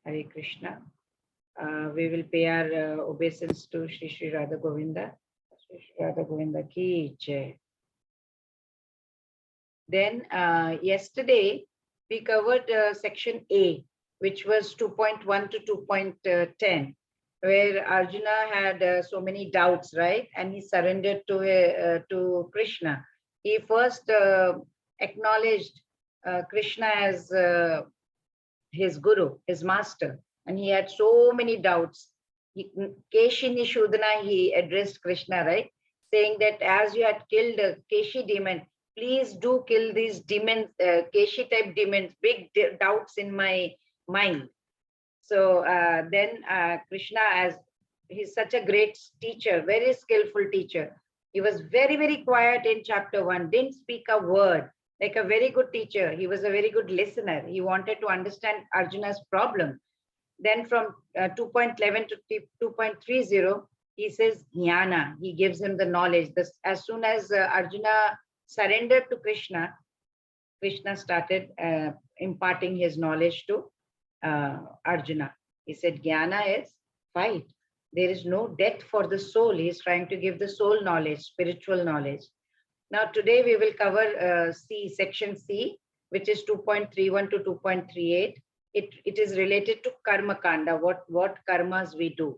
Hare Krishna. We will pay our obeisance to Shri Shri Radha Govinda. Shri Shri Radha Govinda ki jai. Then yesterday we covered section A, which was 2.1 to 2.10, where Arjuna had so many doubts, right? And he surrendered to Krishna. He first acknowledged Krishna as his guru, his master, and he had so many doubts. Keshi Nishudana, he addressed Krishna, right? Saying that as you had killed Keshi demon, please do kill these demons, Keshi type demons, big doubts in my mind. So then Krishna, as he's such a great teacher, very skillful teacher, he was very, very quiet in chapter 1, didn't speak a word, like a very good teacher. He was a very good listener. He wanted to understand Arjuna's problem. Then from 2.11 to 2.30, he says jnana. He gives him the knowledge. As soon as Arjuna surrendered to Krishna, Krishna started imparting his knowledge to Arjuna. He said, jnana is fight. There is no death for the soul. He is trying to give the soul knowledge, spiritual knowledge. Now today we will cover section C, which is 2.31 to 2.38. It is related to karma kanda, what karmas we do.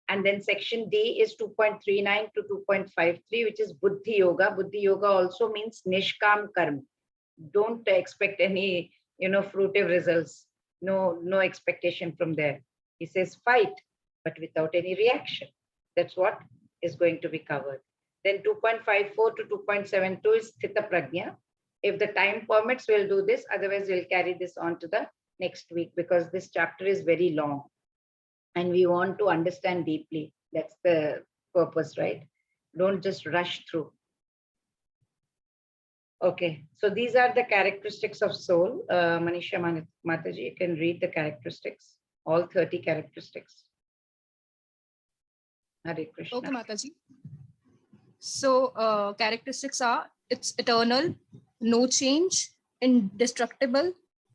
And then section D is 2.39 to 2.53, which is buddhi yoga. Buddhi yoga also means nishkam karma. Don't expect any, fruitive results. No expectation from there. He says fight, but without any reaction. That's what is going to be covered. Then 2.54 to 2.72 is Sthita Prajna. If the time permits, we'll do this. Otherwise, we'll carry this on to the next week, because this chapter is very long and we want to understand deeply. That's the purpose, right? Don't just rush through. Okay, so these are the characteristics of soul. Manisha Mataji, you can read the characteristics, all 30 characteristics. Hare Krishna. Okay, Mataji. So characteristics are, it's eternal, no change, indestructible,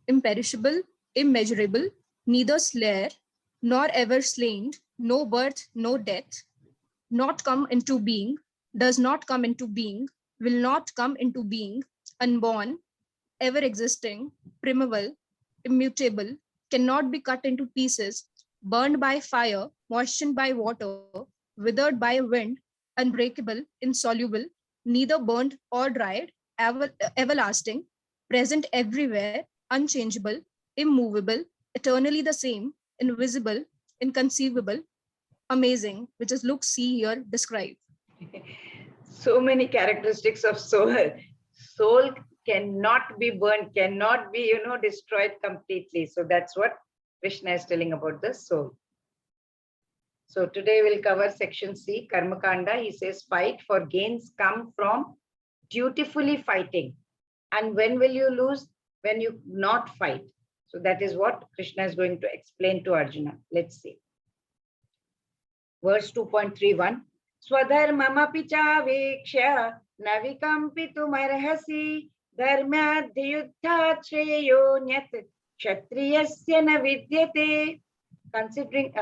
imperishable, immeasurable, neither slayer, nor ever slain, no birth, no death, not come into being, does not come into being, will not come into being, unborn, ever existing, primeval, immutable, cannot be cut into pieces, burned by fire, moistened by water, withered by wind, unbreakable, insoluble, neither burnt or dried, everlasting, present everywhere, unchangeable, immovable, eternally the same, invisible, inconceivable, amazing, which is look, see, hear, describe. So many characteristics of soul. Soul cannot be burnt, cannot be, destroyed completely. So that's what Krishna is telling about the soul. So today we'll cover section C, Karma Kanda. He says, fight, for gains come from dutifully fighting. And when will you lose? When you not fight. So that is what Krishna is going to explain to Arjuna. Let's see. Verse 2.31. Swadharmamapi chaveksha navikampitum dharmadhyuddha shreyo nyat kshatriyasya na vidyate. Considering,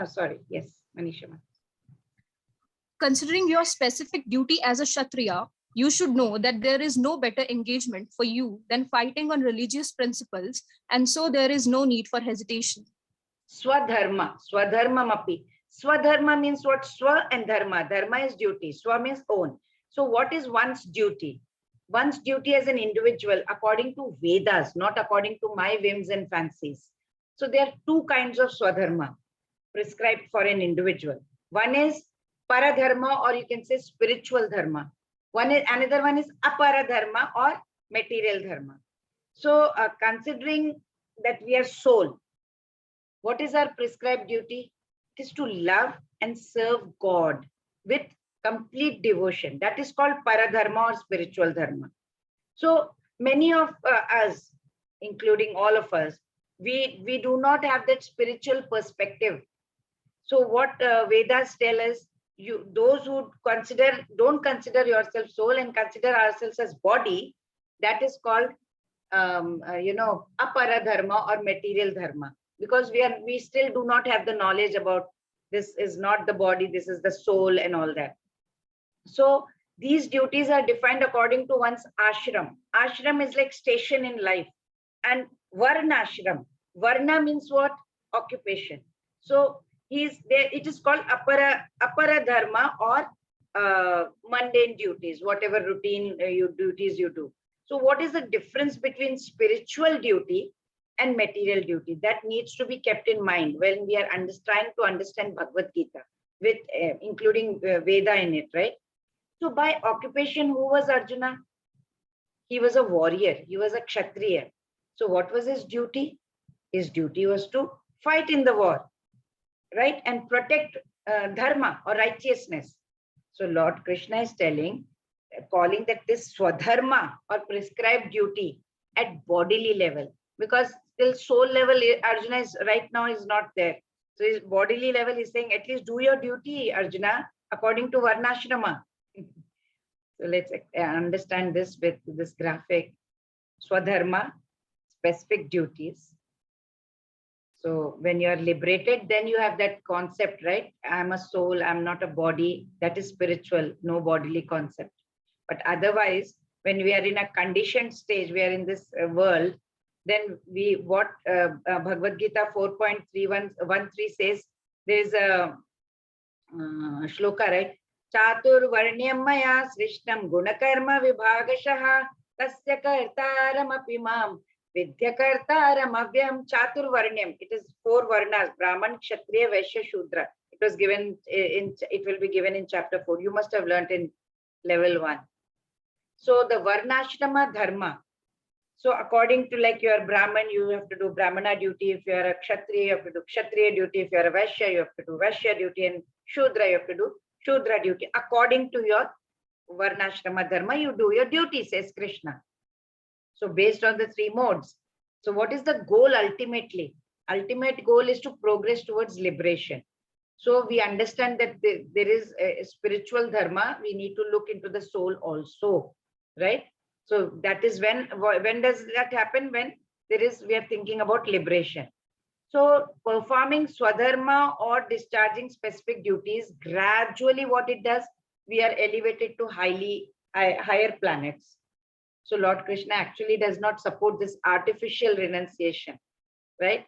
yes, Manisha. Considering your specific duty as a Kshatriya, you should know that there is no better engagement for you than fighting on religious principles, and so there is no need for hesitation. Swadharma, Swadharmamapi. Swadharma means what? Swa and dharma. Dharma is duty. Swa means own. So what is one's duty? One's duty as an individual, according to Vedas, not according to my whims and fancies. So there are two kinds of Swadharma prescribed for an individual. One is Paradharma, or you can say spiritual dharma. Another one is Aparadharma, or material dharma. So considering that we are soul, what is our prescribed duty? It is to love and serve God with complete devotion. That is called Paradharma or spiritual dharma. So many of us, including all of us, we do not have that spiritual perspective. So what Vedas tell us, those who don't consider yourself soul and consider ourselves as body, that is called Aparadharma or material dharma. because we still do not have the knowledge about this is not the body, this is the soul and all that. So these duties are defined according to one's ashram. Ashram is like station in life. And varnashram. Varna means what? Occupation. So he's there. It is called apara dharma or mundane duties, whatever routine duties you do. So what is the difference between spiritual duty and material duty? That needs to be kept in mind when we are trying to understand Bhagavad Gita, with including Veda in it, right? So by occupation, who was Arjuna? He was a warrior. He was a Kshatriya. So what was his duty? His duty was to fight in the war, right? And protect dharma or righteousness. So Lord Krishna is calling that this swadharma or prescribed duty at bodily level, because still soul level, Arjuna is right now is not there. So his bodily level is saying, at least do your duty, Arjuna, according to Varnashrama. So let's understand this with this graphic. Swadharma, specific duties. So when you are liberated, then you have that concept, right? I'm a soul, I'm not a body. That is spiritual, no bodily concept. But otherwise, when we are in a conditioned stage, we are in this world, then what Bhagavad Gita 4.3113 says, there's a shloka, right? Chaturvarnyam maya srishnam gunakarma vibhagashah tasya kartaramapi mam vidyakartaram avyam chaturvarnyam. It is 4 varnas: Brahman, Kshatriya, Vaishya, Shudra. It was given it will be given in chapter 4. You must have learnt in level 1. So the varnashrama dharma. So according to, like, you are Brahman, you have to do Brahmana duty. If you are a Kshatriya, you have to do Kshatriya duty. If you are a Vaishya, you have to do Vaishya duty. And Shudra, you have to do Shudra duty. According to your varnashrama dharma, you do your duty, says Krishna. So based on the 3 modes. So what is the goal ultimately? Ultimate goal is to progress towards liberation. So we understand that there is a spiritual dharma. We need to look into the soul also, right? So that is when does that happen? When we are thinking about liberation. So performing swadharma or discharging specific duties, gradually what it does, we are elevated to higher planets. So Lord Krishna actually does not support this artificial renunciation, right?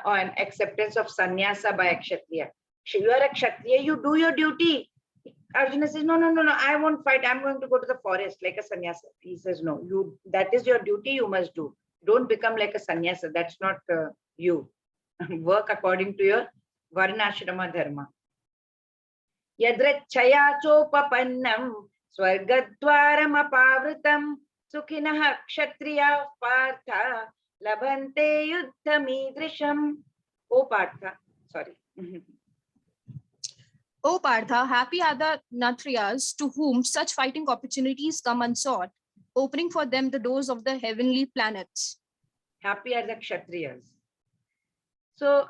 Or an acceptance of sannyasa by a Kshatriya. You are a Kshatriya, you do your duty. Arjuna says, no, I won't fight. I'm going to go to the forest like a sannyasa. He says, no, that is your duty, you must do. Don't become like a sannyasa. That's not you. Work according to your varnashrama dharma. Yadrachaya chopapannam swargadwaram apavritam sukhinah kshatriya partha labhante yuddhamidrisham. Oh, Partha, sorry. O Partha, happy are the Natriyas to whom such fighting opportunities come unsought, opening for them the doors of the heavenly planets. Happy are the Kshatriyas. So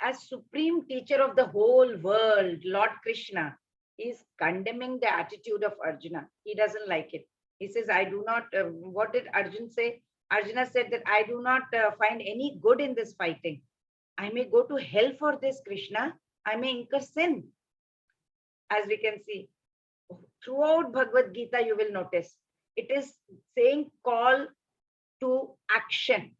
as supreme teacher of the whole world, Lord Krishna is condemning the attitude of Arjuna. He doesn't like it. He says, I do not, what did Arjuna say? Arjuna said that I do not find any good in this fighting. I may go to hell for this, Krishna. I may incur sin. As we can see, throughout Bhagavad Gita, you will notice, it is saying call to action,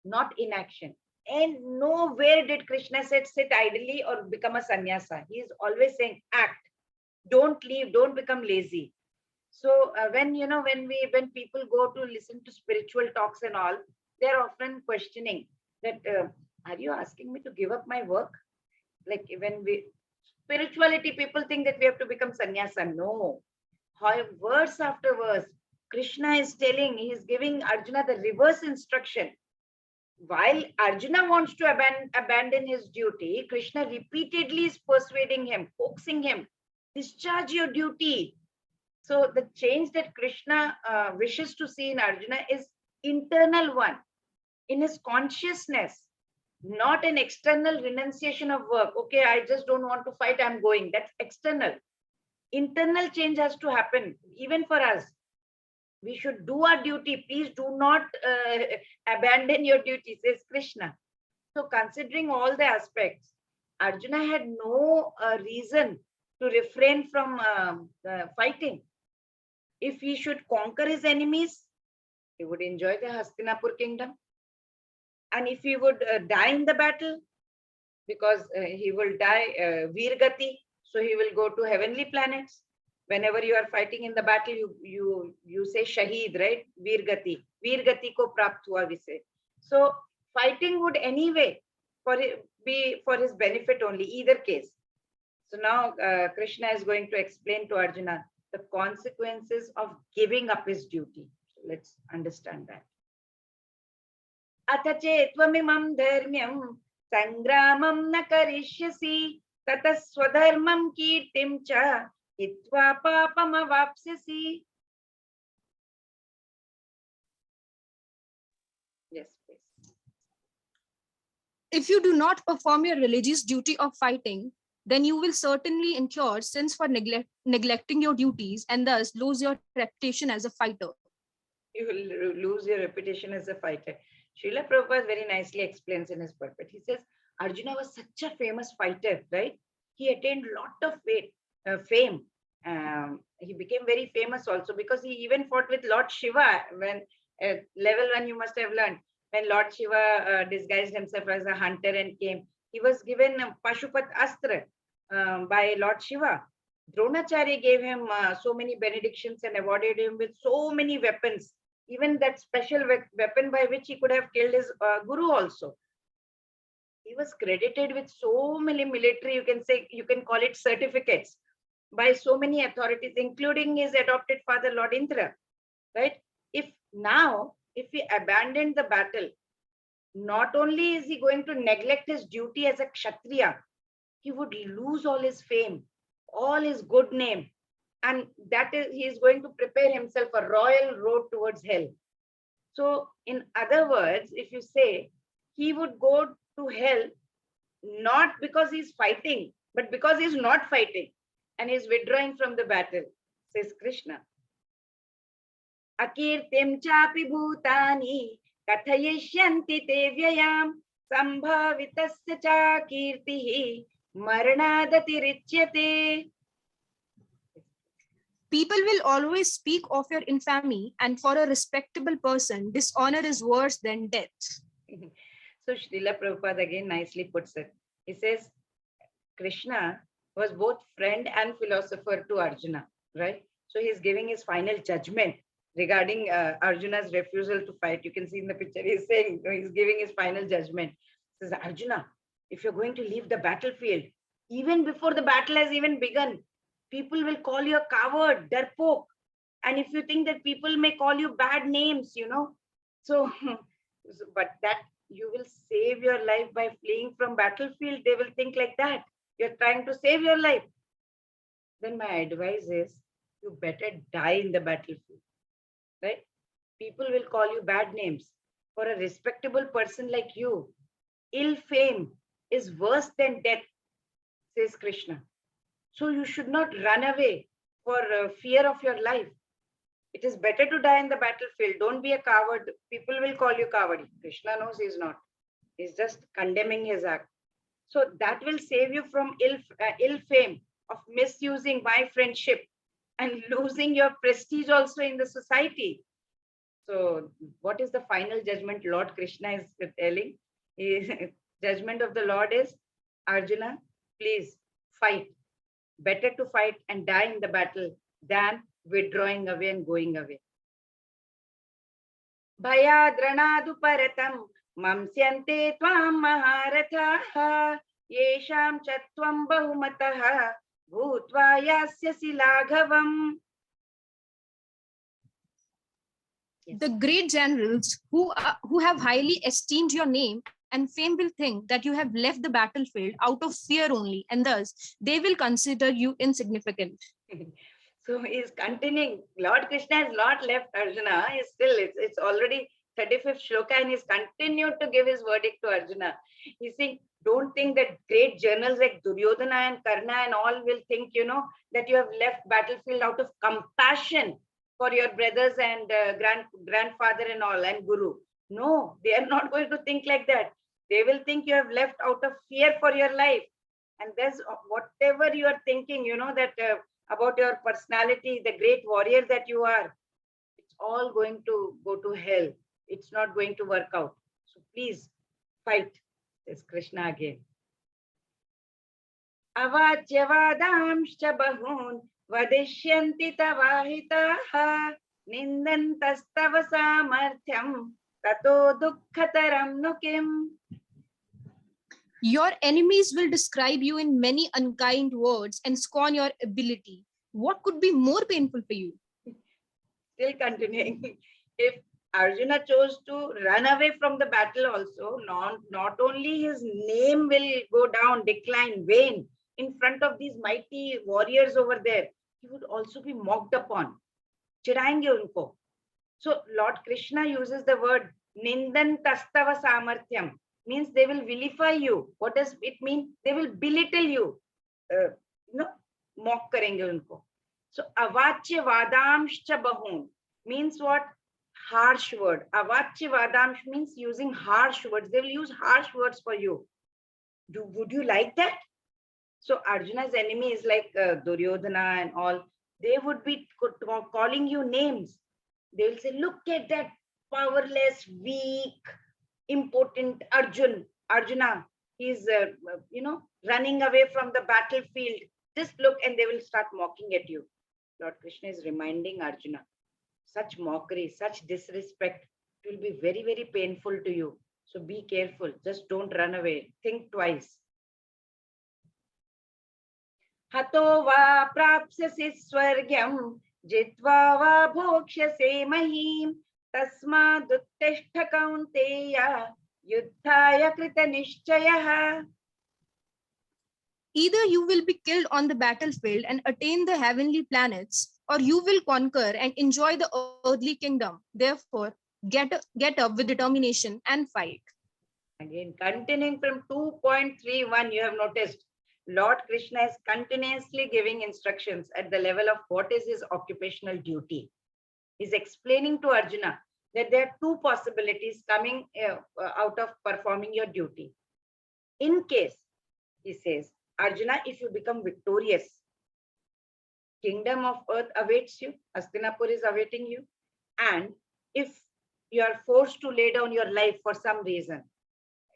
not inaction. And nowhere did Krishna say sit idly or become a sannyasa. He is always saying act. Don't leave, don't become lazy. So when people go to listen to spiritual talks and all, they're often questioning that, are you asking me to give up my work? Like when spirituality, people think that we have to become sannyasa. No. However, verse after verse, Krishna is telling, he is giving Arjuna the reverse instruction. While Arjuna wants to abandon his duty, Krishna repeatedly is persuading him, coaxing him, discharge your duty. So the change that Krishna wishes to see in Arjuna is internal one, in his consciousness, not an external renunciation of work. Okay, I just don't want to fight, I'm going. That's external. Internal change has to happen, even for us. We should do our duty. Please do not abandon your duty, says Krishna. So considering all the aspects, Arjuna had no reason to refrain from fighting. If he should conquer his enemies, he would enjoy the Hastinapur kingdom. And if he would die in the battle, because he will die Virgati, so he will go to heavenly planets. Whenever you are fighting in the battle, you say Shaheed, right? Virgati. Virgati ko prapt hua, we say. So fighting would anyway be for his benefit only, either case. So now Krishna is going to explain to Arjuna the consequences of giving up his duty. So let's understand that. अथ चेत्त्वमिमं धर्म्यं संग्रामं न करिष्यसि ततः स्वधर्मं कीर्तिं च हित्वा पापमवाप्स्यसि. Yes, please. If you do not perform your religious duty of fighting, then you will certainly incur sins for neglecting your duties and thus lose your reputation as a fighter. You will lose your reputation as a fighter. Srila Prabhupada very nicely explains in his purport. He says, Arjuna was such a famous fighter, right? He attained a lot of fame. He became very famous also because he even fought with Lord Shiva when level 1 you must have learned. When Lord Shiva disguised himself as a hunter and came, he was given Pashupat Astra by Lord Shiva. Dronacharya gave him so many benedictions and awarded him with so many weapons, even that special weapon by which he could have killed his guru also. He was credited with so many military, you can call it certificates by so many authorities, including his adopted father, Lord Indra, right? If he abandoned the battle, not only is he going to neglect his duty as a Kshatriya, he would lose all his fame, all his good name. And that is, he is going to prepare himself a royal road towards hell. So in other words, if you say he would go to hell, not because he's fighting, but because he's not fighting and he's withdrawing from the battle, says Krishna. Akirtim chapi bhutani kathayishyanti te vyayam sambhavitasya cha kirtihi maranadatirichyate. People will always speak of your infamy, and for a respectable person, dishonor is worse than death. So Srila Prabhupada again nicely puts it. He says, Krishna was both friend and philosopher to Arjuna, right? So he's giving his final judgment regarding Arjuna's refusal to fight. You can see in the picture, he's saying, he's giving his final judgment. He says, Arjuna, if you're going to leave the battlefield, even before the battle has even begun, people will call you a coward, darpok. And if you think that people may call you bad names, so, but that you will save your life by fleeing from battlefield, they will think like that. You're trying to save your life. Then my advice is, you better die in the battlefield, right? People will call you bad names. For a respectable person like you, ill fame is worse than death, says Krishna. So you should not run away for fear of your life. It is better to die in the battlefield. Don't be a coward. People will call you coward. Krishna knows he's not. He's just condemning his act. So that will save you from ill fame of misusing my friendship and losing your prestige also in the society. So what is the final judgment Lord Krishna is telling? Judgment of the Lord is, Arjuna, please fight. Better to fight and die in the battle than withdrawing away and going away. Bhayadranadu paratam mamsyante tvam maharathaha yesham chatvam bahumataha bhutva yasyasi laghavam. Yes. The great generals who have highly esteemed your name and fame will think that you have left the battlefield out of fear only, and thus they will consider you insignificant. So he's continuing. Lord Krishna has not left Arjuna. He's still, it's already 35th shloka and he's continued to give his verdict to Arjuna. He's saying, don't think that great generals like Duryodhana and Karna and all will think, that you have left battlefield out of compassion for your brothers and grandfather and all and guru. No, they are not going to think like that. They will think you have left out of fear for your life. And there's whatever you are thinking, that about your personality, the great warrior that you are, it's all going to go to hell. It's not going to work out. So please fight, says Krishna again. Avachyavadamscha bahun vadishyanti tavahitaha nindantastav samarthyam tato dukkhataram nukim. Your enemies will describe you in many unkind words and scorn your ability. What could be more painful for you? Still continuing. If Arjuna chose to run away from the battle also, not only his name will go down, decline, wane in front of these mighty warriors over there, he would also be mocked upon. Chidayenge unko. So Lord Krishna uses the word Nindan Tastava Samarthyam, means they will vilify you. What does it mean? They will belittle you. Mock karenge unko. So avachya vadamshcha bahun means what? Harsh word. Avachya vadamsh means using harsh words. They will use harsh words for you. Would you like that? So Arjuna's enemy is like Duryodhana and all. They would be calling you names. They will say, look at that powerless, weak, impotent Arjuna. He's, running away from the battlefield. Just look, and they will start mocking at you. Lord Krishna is reminding Arjuna, such mockery, such disrespect, it will be very, very painful to you. So be careful. Just don't run away. Think twice. Hato va prapsyasi swargyam jitva va bhokshase mahim tasmad uttishta kaunteya yuddhaya krita nishchayah. Either you will be killed on the battlefield and attain the heavenly planets, or you will conquer and enjoy the earthly kingdom. Therefore, get up with determination and fight. Again, continuing from 2.31, you have noticed Lord Krishna is continuously giving instructions at the level of what is his occupational duty. He's explaining to Arjuna that there are two possibilities coming out of performing your duty. In case, he says, Arjuna, if you become victorious, kingdom of earth awaits you, Hastinapur is awaiting you. And if you are forced to lay down your life for some reason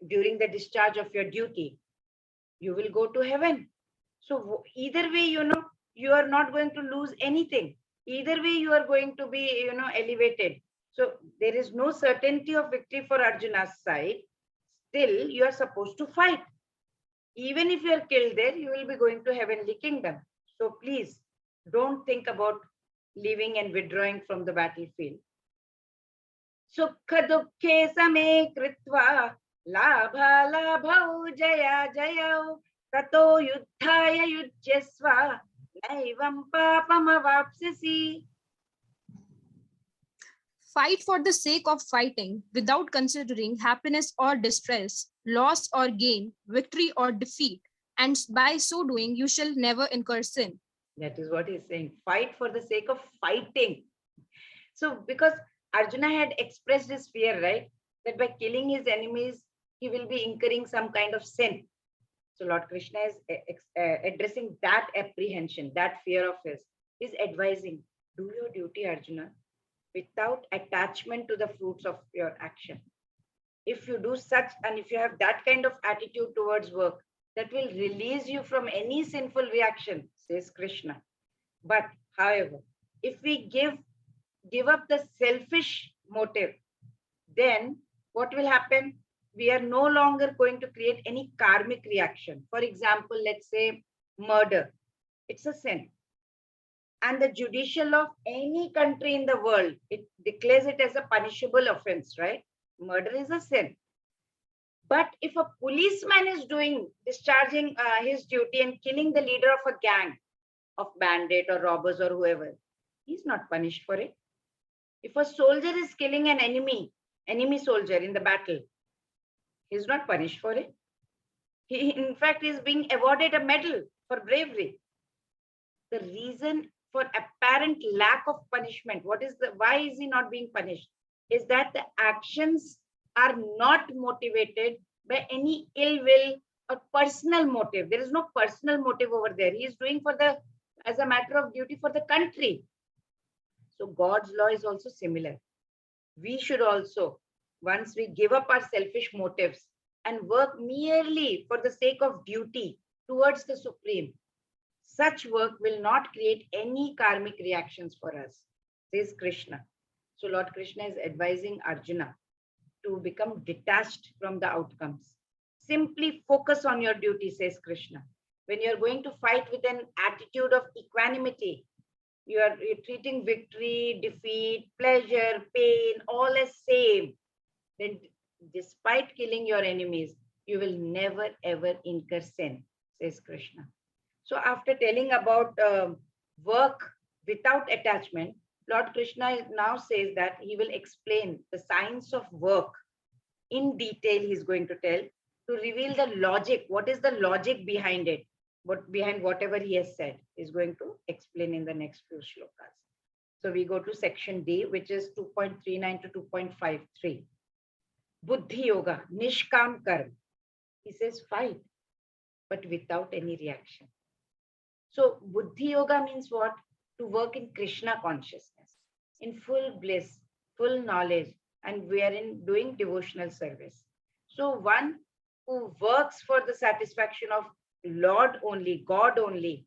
during the discharge of your duty, you will go to heaven. So either way, you are not going to lose anything. Either way, you are going to be, elevated. So there is no certainty of victory for Arjuna's side. Still, you are supposed to fight. Even if you are killed there, you will be going to heavenly kingdom. So please don't think about leaving and withdrawing from the battlefield. Sukha dukkhe same kritva labha labhau jaya jayau tato yuddhaya yujyasva naivam papam avapsasi. Fight for the sake of fighting without considering happiness or distress, loss or gain, victory or defeat. And by so doing, you shall never incur sin. That is what he's saying. Fight for the sake of fighting. So because Arjuna had expressed his fear, right? That by killing his enemies, he will be incurring some kind of sin. So Lord Krishna is addressing that apprehension, that fear of his. He's advising, do your duty, Arjuna, without attachment to the fruits of your action. If you do such, and if you have that kind of attitude towards work, that will release you from any sinful reaction, says Krishna. But however, if we give up the selfish motive, then what will happen? We are no longer going to create any karmic reaction. For example, let's say murder. It's a sin. And the judicial of any country in the world, it declares it as a punishable offense, right? Murder is a sin. But if a policeman is discharging his duty and killing the leader of a gang of bandit or robbers or whoever, he's not punished for it. If a soldier is killing an enemy soldier in the battle, he's not punished for it. He, in fact, is being awarded a medal for bravery. The reason for apparent lack of punishment, why is he not being punished? Is that the actions are not motivated by any ill will or personal motive. There is no personal motive over there. He is doing for the, as a matter of duty for the country. So God's law is also similar. We should also, once we give up our selfish motives and work merely for the sake of duty towards the Supreme, such work will not create any karmic reactions for us, says Krishna. So Lord Krishna is advising Arjuna to become detached from the outcomes. Simply focus on your duty, says Krishna. When you're going to fight with an attitude of equanimity, you're treating victory, defeat, pleasure, pain, all as same, then despite killing your enemies, you will never ever incur sin, says Krishna. So after telling about work without attachment, Lord Krishna now says that he will explain the science of work in detail. He's going to tell, to reveal the logic. What is the logic behind it? What behind whatever he has said is going to explain in the next few shlokas. So we go to section D, which is 2.39 to 2.53. Buddhi Yoga, Nishkam Karm. He says fight, but without any reaction. So Buddhi Yoga means what? To work in Krishna consciousness, in full bliss, full knowledge, and we are in doing devotional service. So one who works for the satisfaction of Lord only, God only,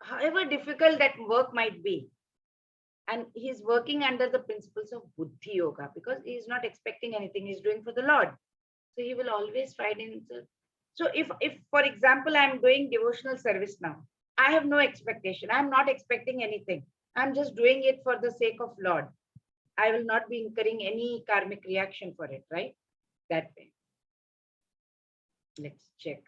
however difficult that work might be, and he's working under the principles of Buddhi Yoga because he is not expecting anything, he's doing for the Lord. So he will always find himself. So if for example, I'm doing devotional service now, I have no expectation. I'm not expecting anything. I'm just doing it for the sake of Lord. I will not be incurring any karmic reaction for it, right? That way. Let's check.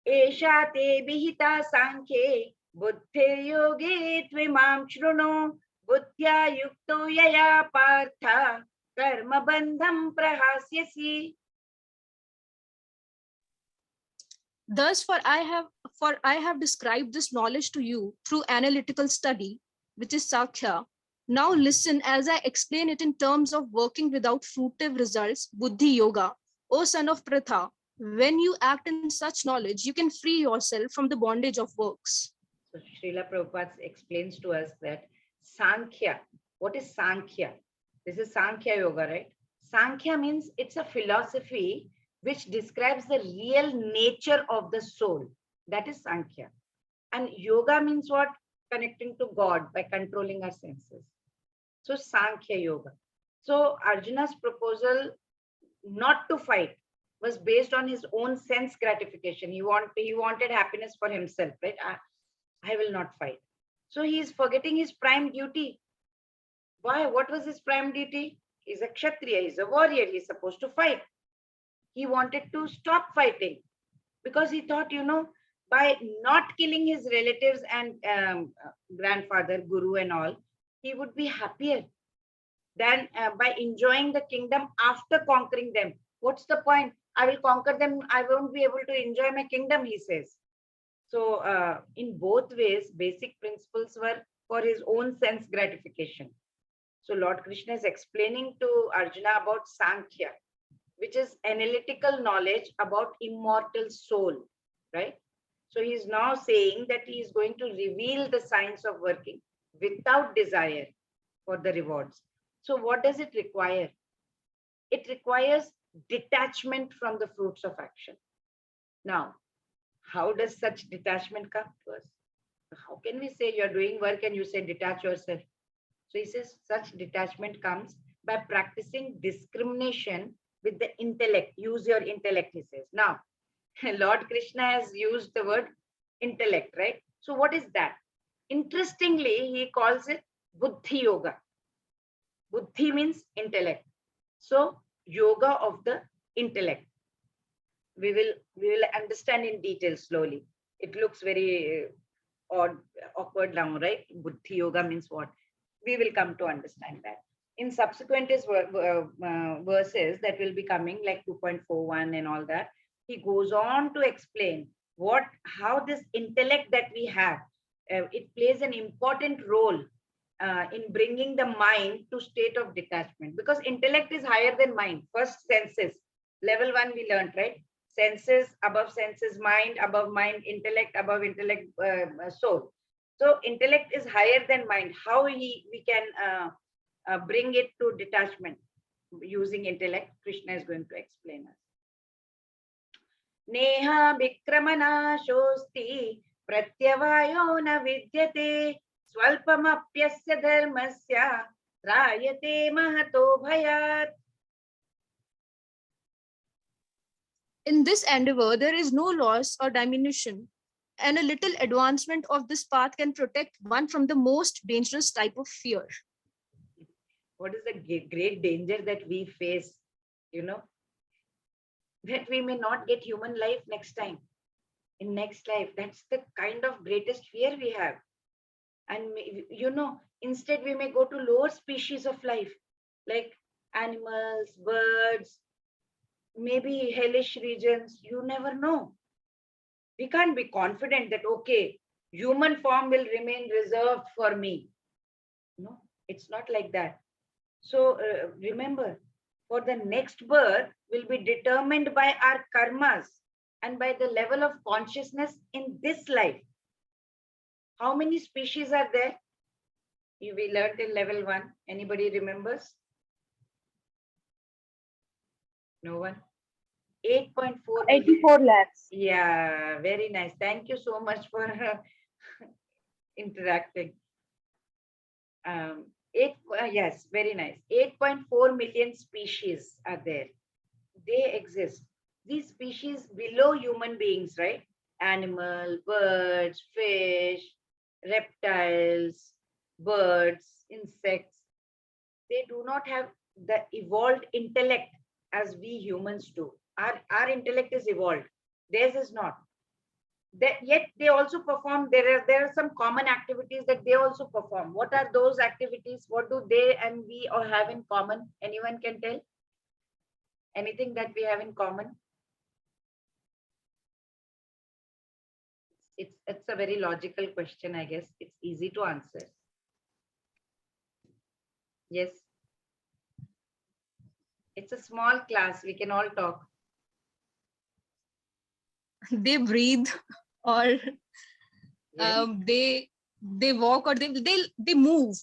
Esha te vihita sankhye buddhiryoge tvimam shruno buddhya yukto yaya partha karma bandham prahasyasi. Thus, for I have described this knowledge to you through analytical study, which is Sankhya. Now listen as I explain it in terms of working without fruitive results, Buddhi Yoga. O son of Pritha, when you act in such knowledge, you can free yourself from the bondage of works. So Srila Prabhupada explains to us that Sankhya, what is Sankhya? This is Sankhya Yoga, right? Sankhya means it's a philosophy which describes the real nature of the soul. That is Sankhya. And yoga means what? Connecting to God by controlling our senses. So Sankhya Yoga. So Arjuna's proposal not to fight was based on his own sense gratification. He wanted happiness for himself, right? I will not fight. So he is forgetting his prime duty. Why? What was his prime duty? He's a Kshatriya, he's a warrior, he's supposed to fight. He wanted to stop fighting because he thought, by not killing his relatives and grandfather, Guru and all, he would be happier than by enjoying the kingdom after conquering them. What's the point? I will conquer them. I won't be able to enjoy my kingdom, he says. So in both ways, basic principles were for his own sense gratification. So Lord Krishna is explaining to Arjuna about Sankhya, which is analytical knowledge about immortal soul, right? So he is now saying that he is going to reveal the science of working without desire for the rewards. So what does it require? It requires detachment from the fruits of action. Now, how does such detachment come to us? How can we say you're doing work and you say detach yourself? So he says such detachment comes by practicing discrimination with the intellect. Use your intellect, he says. Now, Lord Krishna has used the word intellect, right? So what is that? Interestingly, he calls it Buddhi Yoga. Buddhi means intellect. So yoga of the intellect. We will understand in detail slowly. It looks very awkward now, right? Buddhi Yoga means what? We will come to understand that. In subsequent verses that will be coming, like 2.41 and all that, he goes on to explain how this intellect that we have, it plays an important role in bringing the mind to state of detachment, because intellect is higher than mind. First senses, Level 1 we learned, right? Senses, above senses, mind, above mind, intellect, above intellect, soul. So intellect is higher than mind. How we can bring it to detachment using intellect? Krishna is going to explain us. Neha vikramanaşosti pratyavayo na vidyate swalpamapyasya dharmasya rayate mahato bhayat. In this endeavor, there is no loss or diminution, and a little advancement of this path can protect one from the most dangerous type of fear. What is the great danger that we face? You know, that we may not get human life next time, in next life. That's the kind of greatest fear we have. And you know, instead we may go to lower species of life, like animals, birds, maybe hellish regions. You never know. We can't be confident that, okay, human form will remain reserved for me. No, it's not like that. So remember, for the next birth will be determined by our karmas and by the level of consciousness in this life. How many species are there? We learned in level 1. Anybody remembers? No one? 8.4. 84 lakhs. Yeah, very nice. Thank you so much for interacting. Yes, very nice. 8.4 million species are there. They exist. These species below human beings, right? Animal, birds, fish, reptiles, birds, insects. They do not have the evolved intellect as we humans do. Our intellect is evolved. Theirs is not. Yet they also perform. There are some common activities that they also perform. What are those activities? What do they and we all have in common? Anyone can tell? Anything that we have in common? It's a very logical question, I guess. It's easy to answer. Yes. It's a small class. We can all talk. They breathe, or Yes. they walk, or they move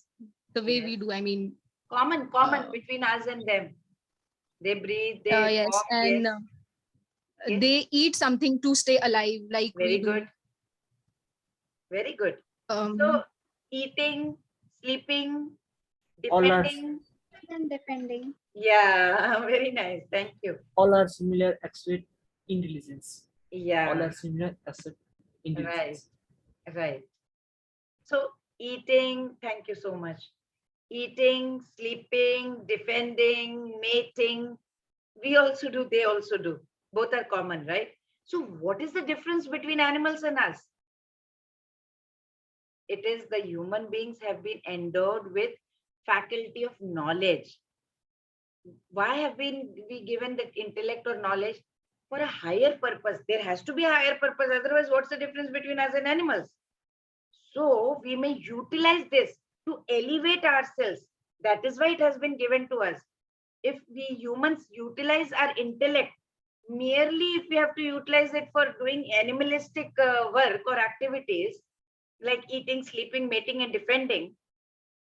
the way Yes. we do. I mean, Common between us and them. They breathe, they yes, walk. and Yes. Yes. they eat something to stay alive, like Very we do. good. Very good. Um, So eating, sleeping, All are defending. And depending. Yeah, very nice. Thank you. all are similar except intelligence. All Yeah, are similar except intelligence. right. So eating, thank you so much. Eating, sleeping, defending, mating. We also do, they also do. Both are common, right? So what is the difference between animals and us? It is the human beings have been endowed with faculty of knowledge. Why have we given that intellect or knowledge? For a higher purpose. There has to be a higher purpose. Otherwise, what's the difference between us and animals? So we may utilize this to elevate ourselves. That is why it has been given to us. If we humans utilize our intellect, merely if we have to utilize it for doing animalistic work or activities like eating, sleeping, mating, and defending,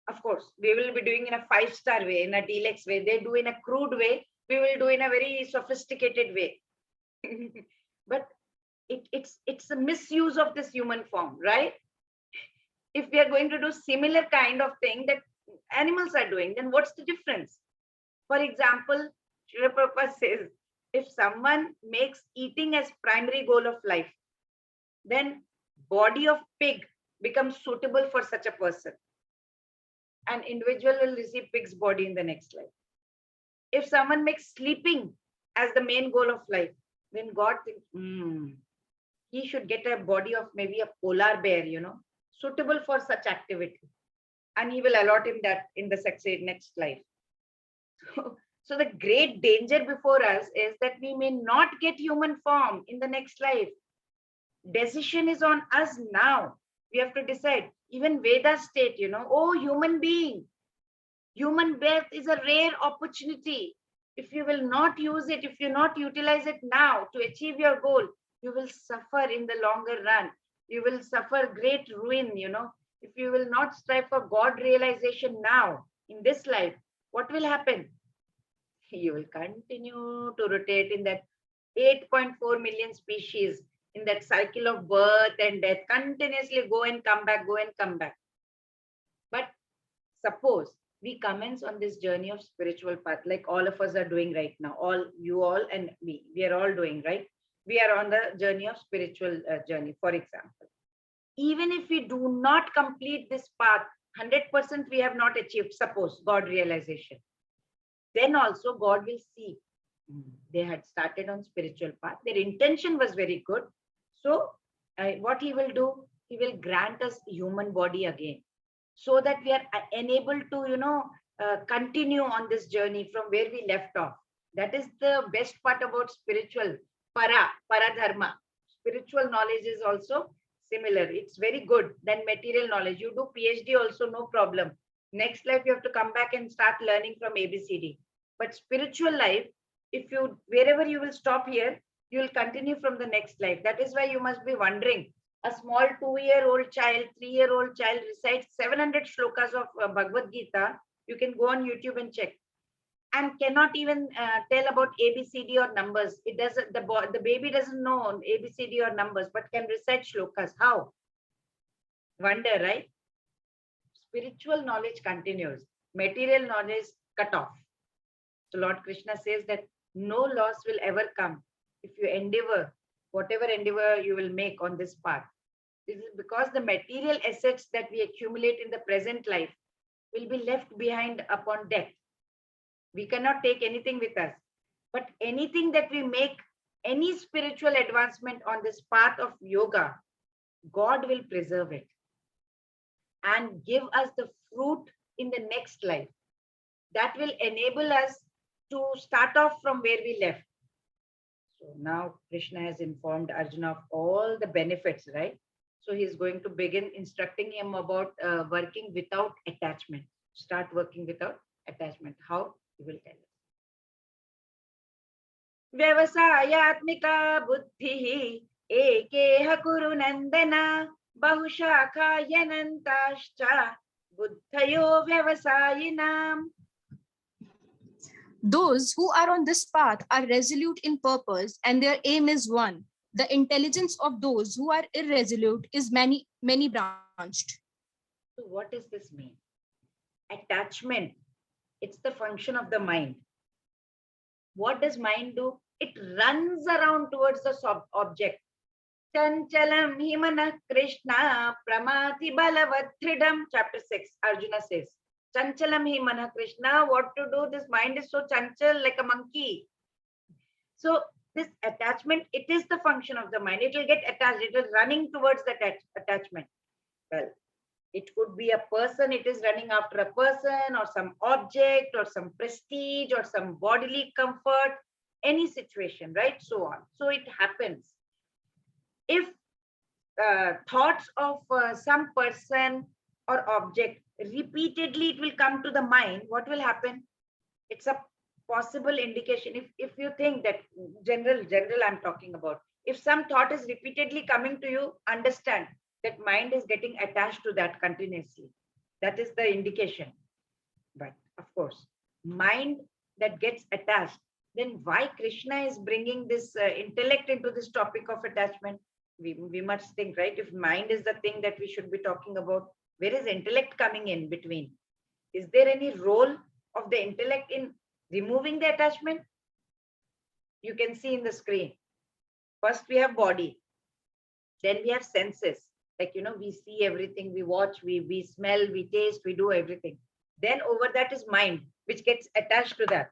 of course, we will be doing in a 5-star way, in a deluxe way. They do in a crude way. We will do in a very sophisticated way. But it's a misuse of this human form, right? If we are going to do similar kind of thing that animals are doing, then what's the difference? For example, Srila Prabhupada says, if someone makes eating as primary goal of life, then body of pig becomes suitable for such a person. An individual will receive pig's body in the next life. If someone makes sleeping as the main goal of life, then God thinks, he should get a body of maybe a polar bear, suitable for such activity. And he will allot him that in the next life. So the great danger before us is that we may not get human form in the next life. Decision is on us now. We have to decide. Even Veda state, oh, human being. Human birth is a rare opportunity. If you will not use it, if you not utilize it now to achieve your goal, you will suffer in the longer run. You will suffer great ruin, If you will not strive for God realization now in this life, what will happen? You will continue to rotate in that 8.4 million species, in that cycle of birth and death, continuously go and come back, go and come back. But suppose we commence on this journey of spiritual path, like all of us are doing right now, all you all and me, we are all doing, right? We are on the journey of spiritual journey, for example. Even if we do not complete this path, 100% we have not achieved, suppose, God realization. Then also God will see they had started on spiritual path. Their intention was very good. So what he will do, he will grant us human body again, so that we are enabled to, continue on this journey from where we left off. That is the best part about spiritual paradharma. Spiritual knowledge is also similar. It's very good than material knowledge. You do PhD also, no problem. Next life, you have to come back and start learning from ABCD. But spiritual life, if you, wherever you will stop here, you will continue from the next life. That is why you must be wondering. A small 2-year-old child, 3-year-old child recites 700 shlokas of Bhagavad Gita. You can go on YouTube and check, and cannot even tell about ABCD or numbers. It doesn't. The baby doesn't know ABCD or numbers, but can recite shlokas. How? Wonder, right? Spiritual knowledge continues. Material knowledge cut off. So Lord Krishna says that no loss will ever come if you endeavor, whatever endeavor you will make on this path. This is because the material assets that we accumulate in the present life will be left behind upon death. We cannot take anything with us. But anything that we make, any spiritual advancement on this path of yoga, God will preserve it and give us the fruit in the next life. That will enable us to start off from where we left. So now Krishna has informed Arjuna of all the benefits, right? So he's going to begin instructing him about working without attachment. Start working without attachment. How? He will tell us. Vyavasayatmika buddhihi ekeha kuru nandana bahushakha yanantascha buddhayo vyavasayinam. Those who are on this path are resolute in purpose and their aim is one. The intelligence of those who are irresolute is many branched. So what does this mean? Attachment. It's the function of the mind. What does mind do? It runs around towards the object. Chanchalam himana Krishna pramati balavatridam. Chapter 6, Arjuna says. Chanchalam himana Krishna, what to do? This mind is so chanchal, like a monkey. So this attachment, it is the function of the mind. It will get attached. It is running towards that attachment. Well, it could be a person. It is running after a person or some object or some prestige or some bodily comfort, any situation, right? So on. So it happens. If thoughts of some person or object repeatedly it will come to the mind, what will happen? It's a possible indication. If you think that general I'm talking about, if some thought is repeatedly coming to you, understand that mind is getting attached to that continuously. That is the indication. But of course, mind that gets attached, then why Krishna is bringing this intellect into this topic of attachment? We must think, right? If mind is the thing that we should be talking about, where is intellect coming in between? Is there any role of the intellect in removing the attachment? You can see in the screen. First we have body. Then we have senses. Like, we see everything, we watch, we smell, we taste, we do everything. Then over that is mind, which gets attached to that.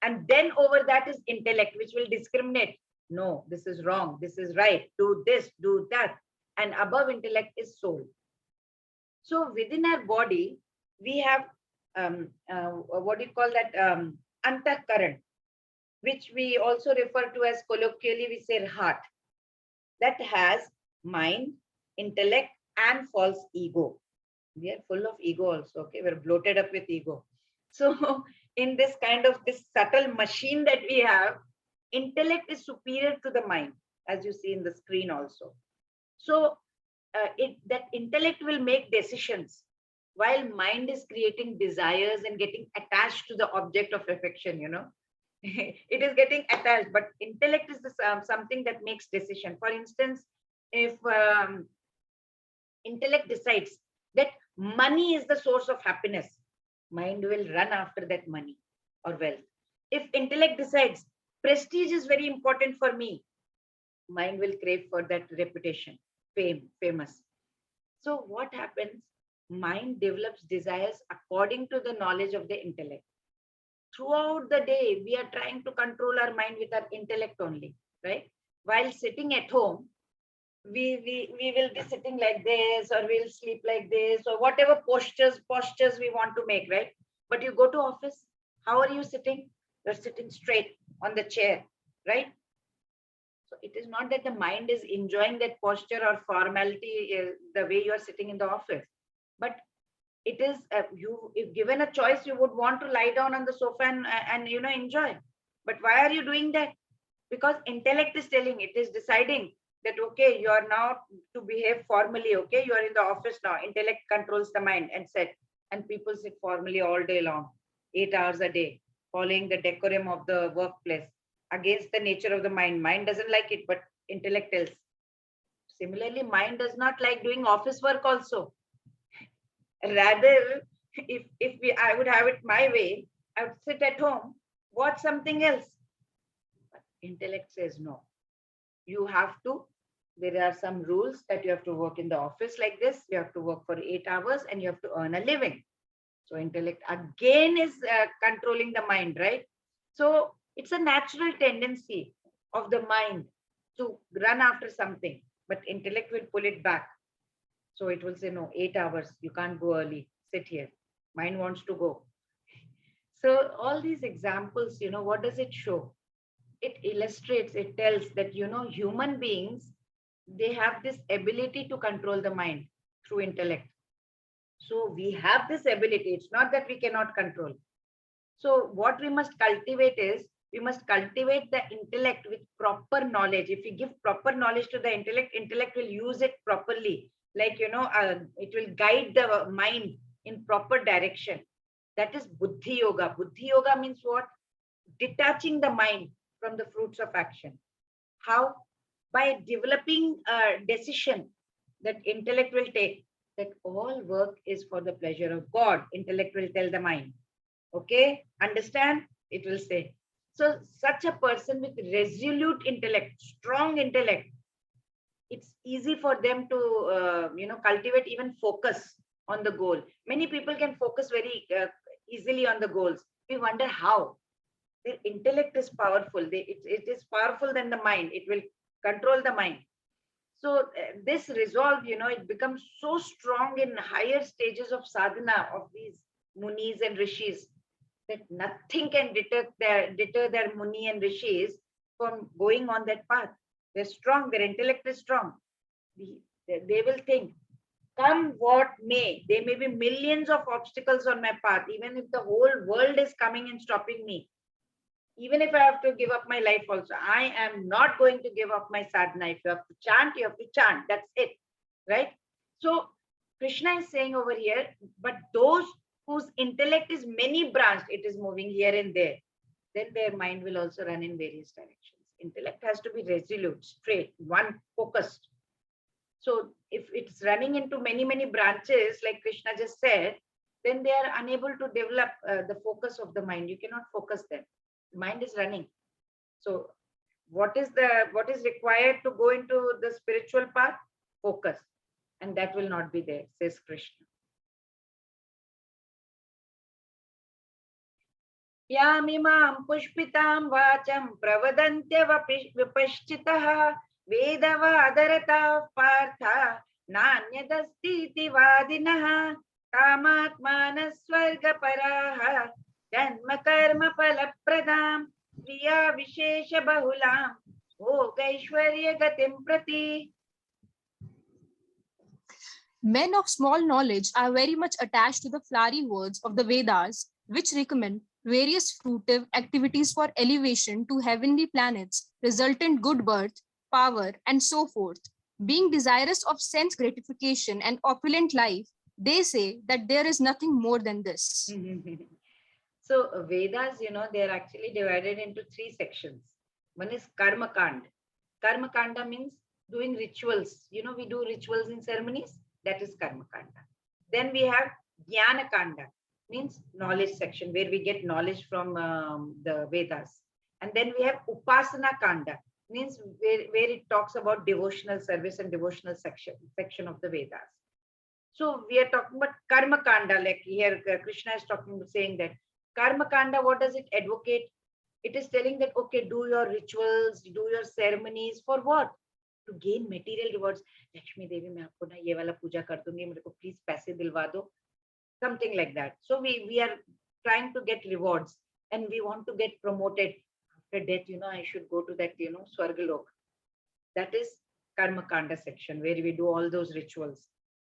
And then over that is intellect, which will discriminate. No, this is wrong, this is right, do this, do that. And above intellect is soul. So within our body, we have, what do you call that, antakaran, which we also refer to as, colloquially, we say heart. That has mind, intellect, and false ego. We are full of ego also, okay? We're bloated up with ego. So in this kind of this subtle machine that we have, intellect is superior to the mind, as you see in the screen also. So that intellect will make decisions while mind is creating desires and getting attached to the object of affection, it is getting attached, but intellect is something that makes decision. For instance, if intellect decides that money is the source of happiness, mind will run after that money or wealth. If intellect decides prestige is very important for me, mind will crave for that reputation, fame, famous. So what happens? Mind develops desires according to the knowledge of the intellect. Throughout the day, we are trying to control our mind with our intellect only, right? While sitting at home, we will be sitting like this, or we'll sleep like this, or whatever postures we want to make, right? But you go to office, how are you sitting? You're sitting straight on the chair, right? So it is not that the mind is enjoying that posture or formality the way you are sitting in the office, but it is you, if given a choice, you would want to lie down on the sofa and enjoy. But why are you doing that? Because intellect is telling, it is deciding that okay, you are now to behave formally. Okay, you are in the office now. Intellect controls the mind and said, and people sit formally all day long, 8 hours a day, following the decorum of the workplace, against the nature of the mind. Mind doesn't like it, but intellect tells. Similarly, mind does not like doing office work also. Rather, if I would have it my way, I would sit at home, watch something else. But intellect says no. You have to, there are some rules that you have to work in the office like this. You have to work for 8 hours and you have to earn a living. So intellect again is controlling the mind, right? So it's a natural tendency of the mind to run after something, but intellect will pull it back. So it will say, no, 8 hours, you can't go early, sit here. Mind wants to go. So all these examples, what does it show? It illustrates, it tells that, human beings, they have this ability to control the mind through intellect. So we have this ability. It's not that we cannot control. So what we must cultivate is, we must cultivate the intellect with proper knowledge. If we give proper knowledge to the intellect will use it properly. Like, it will guide the mind in proper direction. That is Buddhi Yoga. Buddhi Yoga means what? Detaching the mind from the fruits of action. How? By developing a decision that intellect will take, that all work is for the pleasure of God. Intellect will tell the mind. Okay, understand? It will say. So such a person with resolute intellect, strong intellect, it's easy for them to cultivate even focus on the goal. Many people can focus very easily on the goals. We wonder how. Their intellect is powerful. It is powerful than the mind. It will control the mind. So this resolve, it becomes so strong in higher stages of sadhana of these munis and rishis, that nothing can deter their muni and rishis from going on that path. They're strong, their intellect is strong. They will think, come what may, there may be millions of obstacles on my path, even if the whole world is coming and stopping me. Even if I have to give up my life also, I am not going to give up my sadhana. If you have to chant, you have to chant. That's it, right? So Krishna is saying over here, but those whose intellect is many branched, it is moving here and there, then their mind will also run in various directions. Intellect has to be resolute, straight, one, focused. So if it's running into many branches, like Krishna just said, then they are unable to develop the focus of the mind. You cannot focus them. Mind is running. So what is required to go into the spiritual path? Focus. And that will not be there, says Krishna. Yamimam pushpitam vacham pravadantya vipashchitaha vedavadarata partha nanyadasti vadinaha kamatmana swargaparaha janma karma palapradam kriya vishesha bahulam bhogaishwarya gatim prati. Men of small knowledge are very much attached to the flowery words of the Vedas, which recommend various fruitive activities for elevation to heavenly planets, resultant good birth, power, and so forth. Being desirous of sense gratification and opulent life, they say that there is nothing more than this. So Vedas, they are actually divided into three sections. One is Karma Kanda. Karma Kanda means doing rituals. We do rituals in ceremonies. That is Karma Kanda. Then we have Jnana Kanda, means knowledge section, where we get knowledge from the Vedas. And then we have Upasana Kanda, means where it talks about devotional service and devotional section of the Vedas. So we are talking about Karma Kanda, like here Krishna is saying that Karma Kanda, what does it advocate? It is telling that, okay, do your rituals, do your ceremonies for what? To gain material rewards. Lakshmi Devi, मैं आपको ना ये वाला पूजा कर दूंगी, मेरे को please पैसे दिलवा दो. Something like that. So we are trying to get rewards and we want to get promoted. After death, I should go to that, Swargalok. That is Karma Kanda section where we do all those rituals.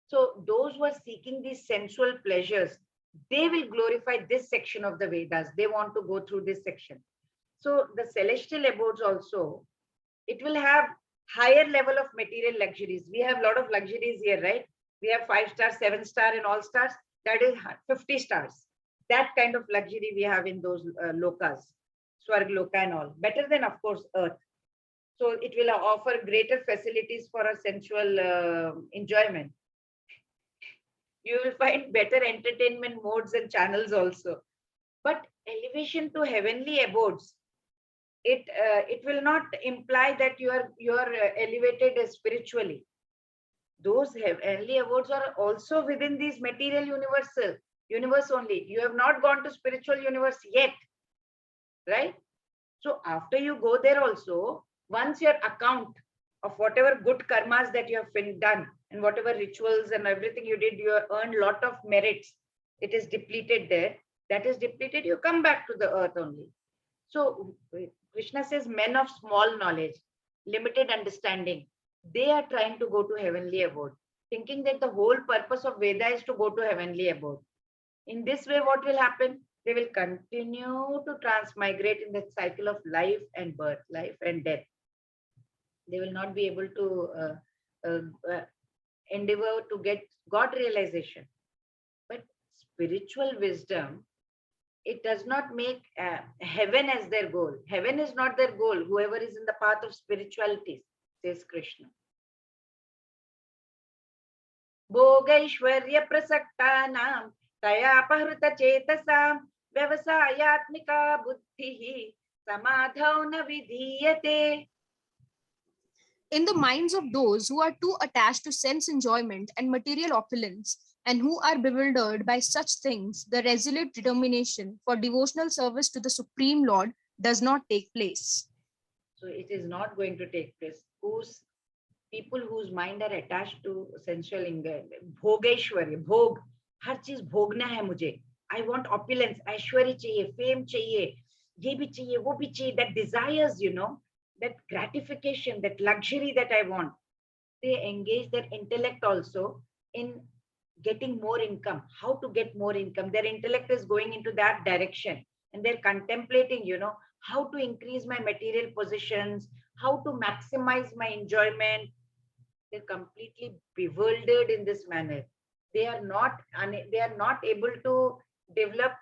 So those who are seeking these sensual pleasures, they will glorify this section of the Vedas. They want to go through this section. So the celestial abodes also, it will have higher level of material luxuries. We have a lot of luxuries here, right? We have 5-star, 7-star and all stars. That is 50 stars. That kind of luxury we have in those lokas, Swargaloka and all. Better than, of course, earth. So it will offer greater facilities for a sensual enjoyment. You will find better entertainment modes and channels also. But elevation to heavenly abodes, it will not imply that you are elevated spiritually. Those heavenly abodes are also within these material universe only. You have not gone to spiritual universe yet, right? So after you go there also, once your account of whatever good karmas that you have done and whatever rituals and everything you did, you have earned a lot of merits. It is depleted there. That is depleted, you come back to the earth only. So Krishna says men of small knowledge, limited understanding, they are trying to go to heavenly abode, thinking that the whole purpose of Veda is to go to heavenly abode. In this way, what will happen? They will continue to transmigrate in the cycle of life and birth, life and death. They will not be able to endeavor to get God realization. But spiritual wisdom, it does not make heaven as their goal. Heaven is not their goal. Whoever is in the path of spirituality, says Krishna. Bhogaishwarya prasaktanam taya pahrita chetasam vyavasayatmika buddhihi samadhav na vidhiyate. In the minds of those who are too attached to sense enjoyment and material opulence, and who are bewildered by such things, the resolute determination for devotional service to the Supreme Lord does not take place. So it is not going to take place. People whose mind are attached to sensual bhogaishwarya, bhog, har cheez bhogna hai mujhe. I want opulence, aishwarya chahiye, fame chahiye, ye bhi chahiye, wo bhi chahiye. That desires, that gratification, that luxury that I want. They engage their intellect also in getting more income, how to get more income. Their intellect is going into that direction and they're contemplating, how to increase my material positions, how to maximize my enjoyment. They're completely bewildered in this manner. They are not able to develop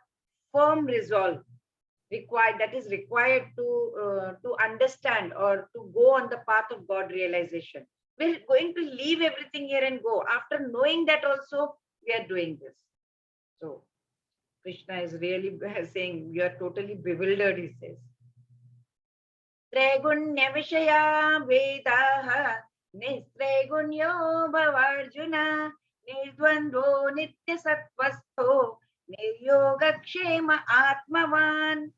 firm resolve that is required to understand or to go on the path of God realization. We're going to leave everything here and go. After knowing that also, we are doing this. So Krishna is really saying, you are totally bewildered, he says. Tregunya vishaya vedaha nistraigunyo bhavarjuna nidvandvo nitya sattvasto niryogakshema atmavan.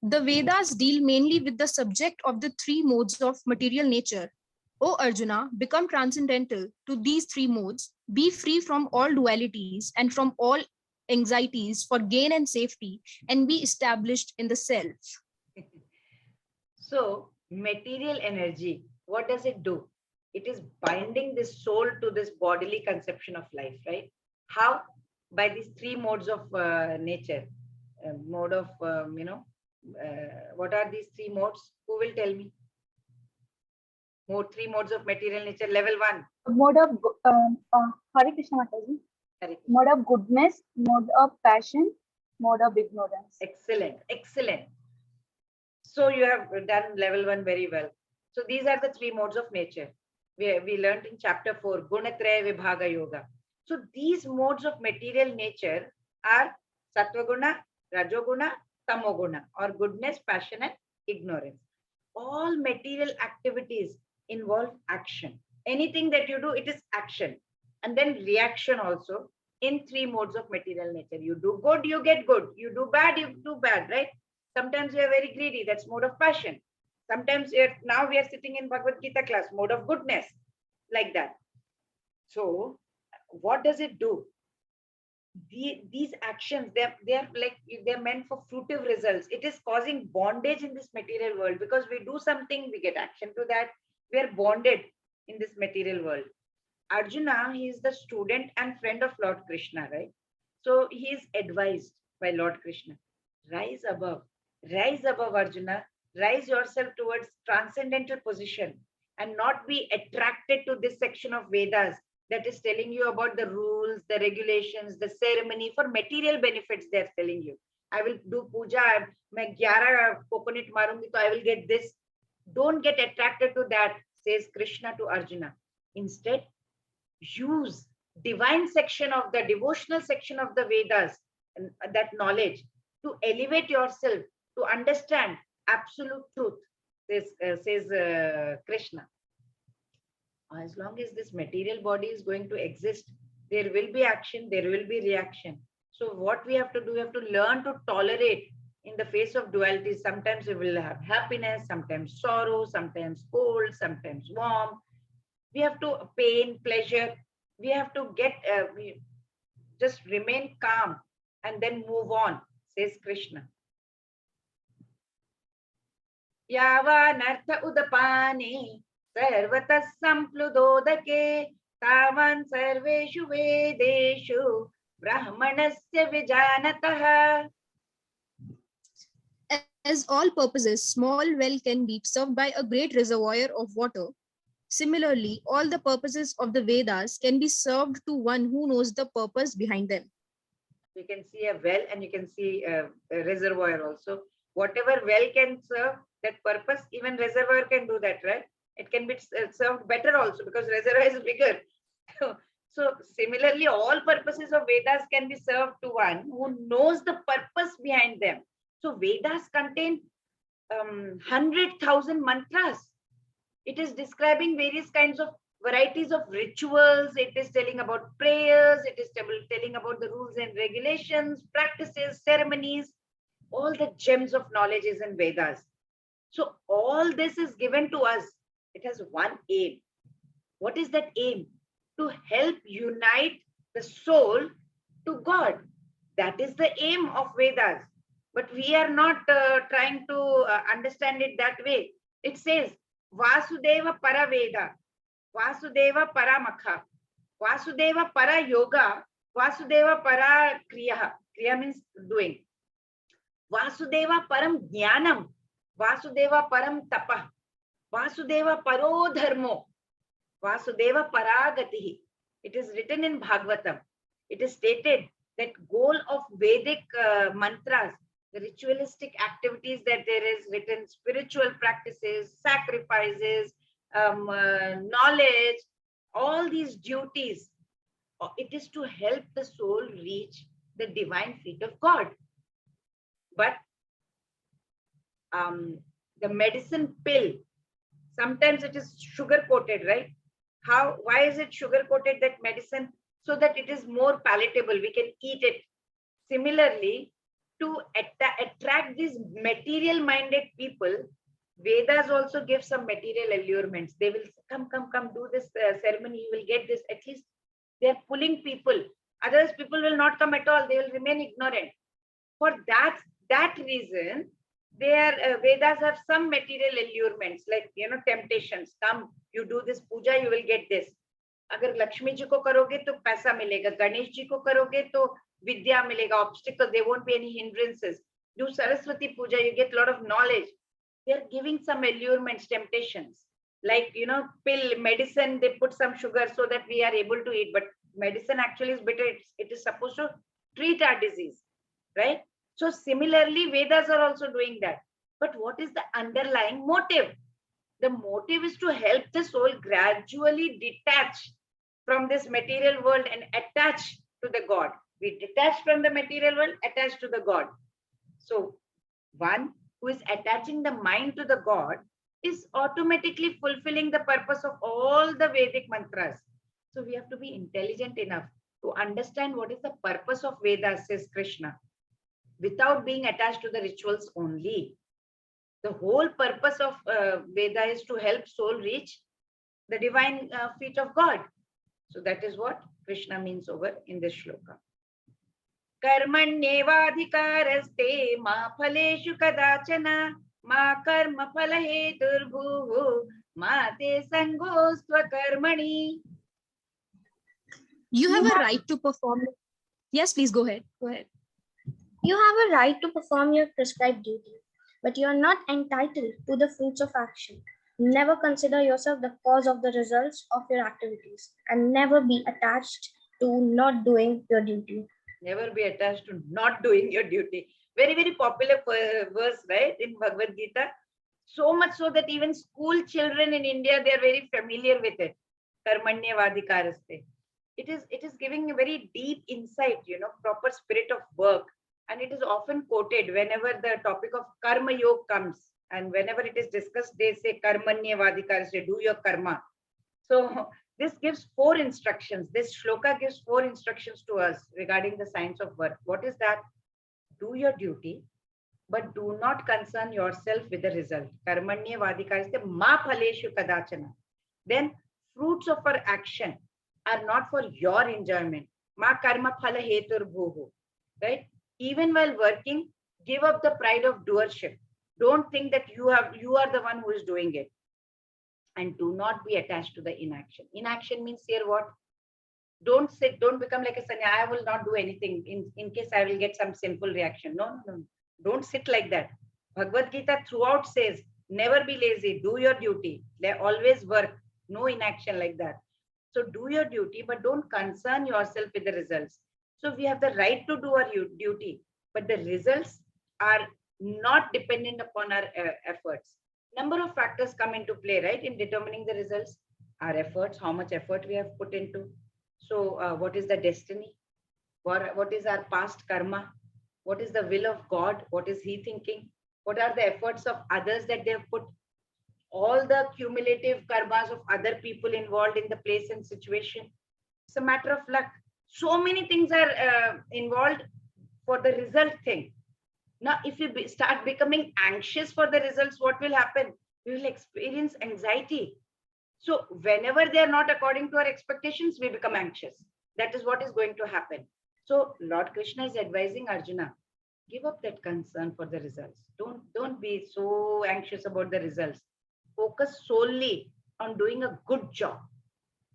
The Vedas deal mainly with the subject of the three modes of material nature. O Arjuna, become transcendental to these three modes, be free from all dualities and from all anxieties for gain and safety, and be established in the self. So, material energy, what does it do? It is binding this soul to this bodily conception of life, right? How? By these three modes of nature. mode of, what are these three modes? Who will tell me? Three modes of material nature. Level 1. Mode of Hare Krishna Mataji. Correct. Mode of goodness, mode of passion, mode of ignorance. Excellent, excellent. So you have done level 1 very well. So these are the three modes of nature. We learned in chapter 4, Gunatraya Vibhaga Yoga. So these modes of material nature are Sattva-guna, Rajoguna, Tamoguna, or goodness, passion, and ignorance. All material activities involve action. Anything that you do, it is action. And then reaction also in three modes of material nature. You do good, you get good. You do bad, you do bad, right? Sometimes you are very greedy, that's mode of passion. Sometimes now we are sitting in Bhagavad Gita class, mode of goodness, like that. So what does it do? These actions, they're meant for fruitive results. It is causing bondage in this material world because we do something, we get action to that. We are bonded in this material world. Arjuna, he is the student and friend of Lord Krishna, right? So he is advised by Lord Krishna. Rise above Arjuna. Rise yourself towards transcendental position and not be attracted to this section of Vedas that is telling you about the rules, the regulations, the ceremony for material benefits. They're telling you, I will do puja, main 11 coconut marungi, so I will get this. Don't get attracted to that, says Krishna to Arjuna. Instead, use divine section of the devotional section of the Vedas, that knowledge, to elevate yourself, to understand absolute truth, says Krishna. As long as this material body is going to exist, there will be action, there will be reaction. So what we have to do, we have to learn to tolerate in the face of duality. Sometimes we will have happiness, sometimes sorrow, sometimes cold, sometimes warm. We have to pain, pleasure. We have to just remain calm and then move on, says Krishna. Yavanartha udapane sarvatas sampludodake tavan sarveshu vedeshu brahmanasya vijanatah. As all purposes, small well can be served by a great reservoir of water. Similarly, all the purposes of the Vedas can be served to one who knows the purpose behind them. You can see a well and you can see a reservoir also. Whatever well can serve that purpose, even reservoir can do that, right? It can be served better also because reservoir is bigger. So similarly, all purposes of Vedas can be served to one who knows the purpose behind them. So Vedas contain 100,000 mantras. It is describing various kinds of varieties of rituals. It is telling about prayers. It is telling about the rules and regulations, practices, ceremonies. All the gems of knowledge is in Vedas. So all this is given to us. It has one aim. What is that aim? To help unite the soul to God. That is the aim of Vedas. But we are not trying to understand it that way. It says, Vasudeva para Veda, Vasudeva para Makha, Vasudeva para Yoga, Vasudeva para Kriya. Kriya means doing. Vasudeva param jnanam, Vasudeva param tapa, Vasudeva paro dharmo, Vasudeva paragatihi. It is written in Bhagavatam. It is stated that goal of Vedic mantras, the ritualistic activities that there is written, spiritual practices, sacrifices, knowledge, all these duties, it is to help the soul reach the divine feet of God. But the medicine pill, sometimes it is sugar coated, right? Why is it sugar coated, that medicine? So that it is more palatable, we can eat it. Similarly, to attract these material minded people, Vedas also give some material allurements. They will come, do this ceremony, you will get this. At least they are pulling people. Otherwise, people will not come at all. They will remain ignorant. For that reason, Vedas have some material allurements, like, temptations. Come, you do this puja, you will get this. अगर लक्ष्मी जी को करोगे तो पैसा मिलेगा, गणेश जी को करोगे तो Vidya milega, obstacles, there won't be any hindrances. Do Saraswati Puja, you get a lot of knowledge. They're giving some allurements, temptations. Like, pill, medicine, they put some sugar so that we are able to eat. But medicine actually is bitter. It is supposed to treat our disease, right? So similarly, Vedas are also doing that. But what is the underlying motive? The motive is to help the soul gradually detach from this material world and attach to the God. We detach from the material world, attach to the God. So one who is attaching the mind to the God is automatically fulfilling the purpose of all the Vedic mantras. So we have to be intelligent enough to understand what is the purpose of Vedas, says Krishna, without being attached to the rituals only. The whole purpose of Veda is to help soul reach the divine feet of God. So that is what Krishna means over in this shloka. Karmanyevadhikaraste ma phaleshu kadachana ma karma phalaheturбhuः ma te sangostva karmani. You have a right to perform. Yes, please go ahead. Go ahead. You have a right to perform your prescribed duty, but you are not entitled to the fruits of action. Never consider yourself the cause of the results of your activities, and never be attached to not doing your duty. Never be attached to not doing your duty. Very, very popular verse, right, in Bhagavad Gita. So much so that even school children in India, they are very familiar with it. Karmanyevadhikaraste. It is giving a very deep insight, proper spirit of work. And it is often quoted whenever the topic of karma yoga comes. And whenever it is discussed, they say karmanyevadhikaraste, do your karma. So this gives 4 instructions. This shloka gives 4 instructions to us regarding the science of work. What is that? Do your duty, but do not concern yourself with the result. Karmanyevadhikaraste ma phaleshu kadachana. Then fruits of our action are not for your enjoyment. Ma karma phala heturбhuः. Right? Even while working, give up the pride of doership. Don't think that you are the one who is doing it. And do not be attached to the inaction. Inaction means here what? Don't sit, don't become like a sanya. I will not do anything in case I will get some sinful reaction. No. Don't sit like that. Bhagavad Gita throughout says, never be lazy, do your duty. Always work, no inaction like that. So do your duty, but don't concern yourself with the results. So we have the right to do our duty, but the results are not dependent upon our efforts. Number of factors come into play, right, in determining the results. Our efforts, how much effort we have put into. So what is the destiny? What is our past karma? What is the will of God? What is he thinking? What are the efforts of others that they have put? All the cumulative karmas of other people involved in the place and situation. It's a matter of luck. So many things are involved for the result thing. Now, if you start becoming anxious for the results, what will happen? We will experience anxiety. So whenever they are not according to our expectations, we become anxious. That is what is going to happen. So Lord Krishna is advising Arjuna, give up that concern for the results. Don't be so anxious about the results. Focus solely on doing a good job.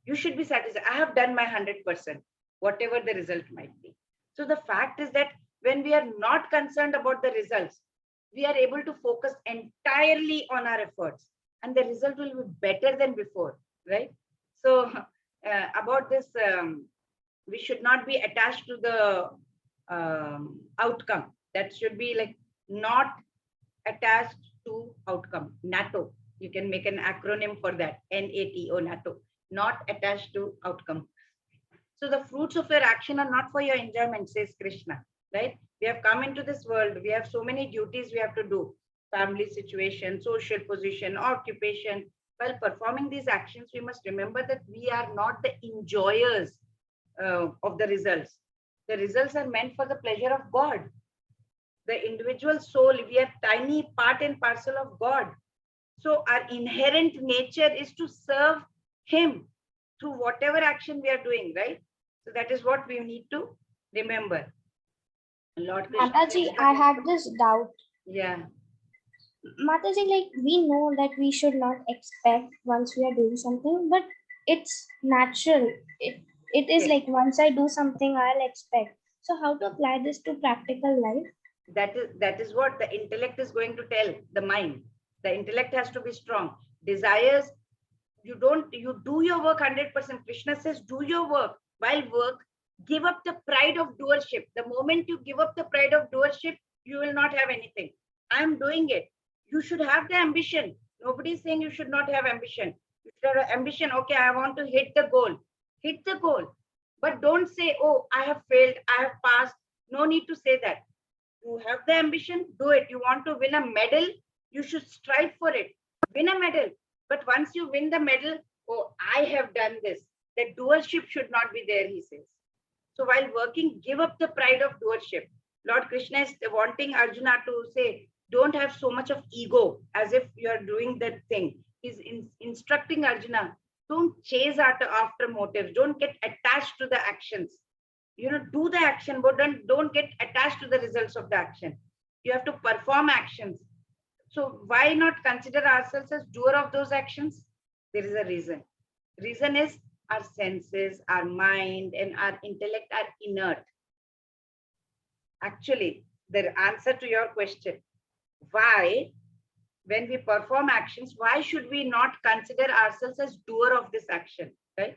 You should be satisfied. I have done my 100%, whatever the result might be. So the fact is that when we are not concerned about the results, we are able to focus entirely on our efforts, and the result will be better than before, right? So about this, we should not be attached to the outcome. That should be like not attached to outcome. NATO. You can make an acronym for that. NATO, NATO. Not attached to outcome. So the fruits of your action are not for your enjoyment, says Krishna, right? We have come into this world. We have so many duties we have to do. Family situation, social position, occupation. While performing these actions, we must remember that we are not the enjoyers of the results. The results are meant for the pleasure of God. The individual soul, we are tiny part and parcel of God. So our inherent nature is to serve him through whatever action we are doing, right? So that is what we need to remember. Lord Krishna. Mataji, I had this doubt. Yeah. Mataji, like we know that we should not expect once we are doing something, but it's natural. It is Yes. like once I do something, I'll expect. So how to apply this to practical life? That is what the intellect is going to tell the mind. The intellect has to be strong. Desires, you do your work 100%. Krishna says, do your work. While work, give up the pride of doership. The moment you give up the pride of doership, you will not have anything. I'm doing it. You should have the ambition. Nobody is saying you should not have ambition. You should have ambition. Okay, I want to hit the goal. Hit the goal. But don't say, oh, I have failed, I have passed. No need to say that. You have the ambition, do it. You want to win a medal, you should strive for it. Win a medal. But once you win the medal, oh, I have done this. That doership should not be there, he says. So while working, give up the pride of doership. Lord Krishna is wanting Arjuna to say, don't have so much of ego as if you are doing that thing. He's instructing Arjuna, don't chase after motives. Don't get attached to the actions. Do the action, but don't get attached to the results of the action. You have to perform actions. So why not consider ourselves as doer of those actions? There is a reason. Reason is our senses, our mind, and our intellect are inert. Actually, the answer to your question, why, when we perform actions, why should we not consider ourselves as doer of this action, right?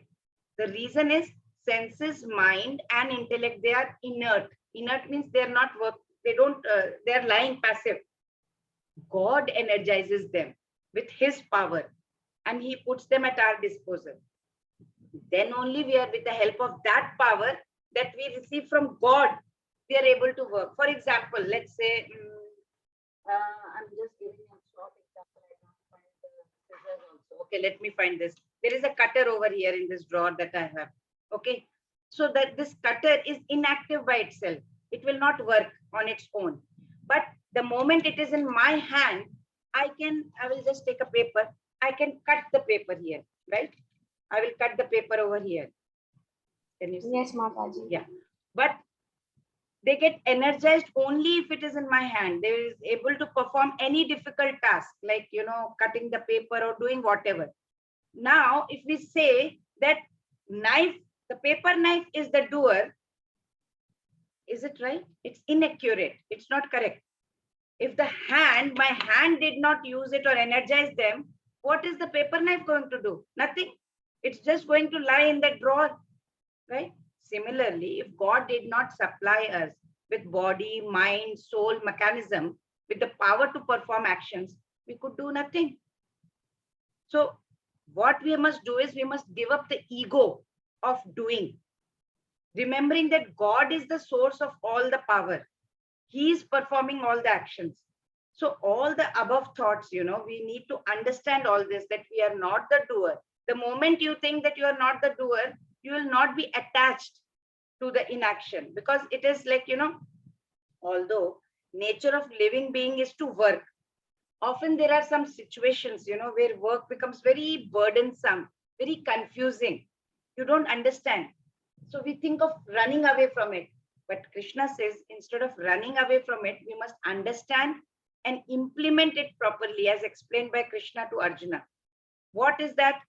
The reason is senses, mind, and intellect, they are inert. Inert means they're not work, they're lying passive. God energizes them with his power and he puts them at our disposal. Then only we are, with the help of that power that we receive from God, we are able to work. For example, let's say, I'm just giving a short example. I can't find the scissors also. Okay, let me find this. There is a cutter over here in this drawer that I have. Okay, so that this cutter is inactive by itself. It will not work on its own. But the moment it is in my hand, I will just take a paper. I can cut the paper here, right? I will cut the paper over here. Can you see? Yes, Mataji. Yeah, but they get energized only if it is in my hand. They is able to perform any difficult task, like, cutting the paper or doing whatever. Now, if we say that knife, the paper knife is the doer, is it right? It's inaccurate. It's not correct. If my hand did not use it or energize them, what is the paper knife going to do? Nothing. It's just going to lie in that drawer, right? Similarly, if God did not supply us with body, mind, soul, mechanism, with the power to perform actions, we could do nothing. So what we must do is we must give up the ego of doing, remembering that God is the source of all the power. He is performing all the actions. So all the above thoughts, we need to understand all this, that we are not the doer. The moment you think that you are not the doer, you will not be attached to the inaction, because it is like, although nature of living being is to work, often there are some situations, where work becomes very burdensome, very confusing. You don't understand. So we think of running away from it. But Krishna says, instead of running away from it, we must understand and implement it properly, as explained by Krishna to Arjuna. What is that?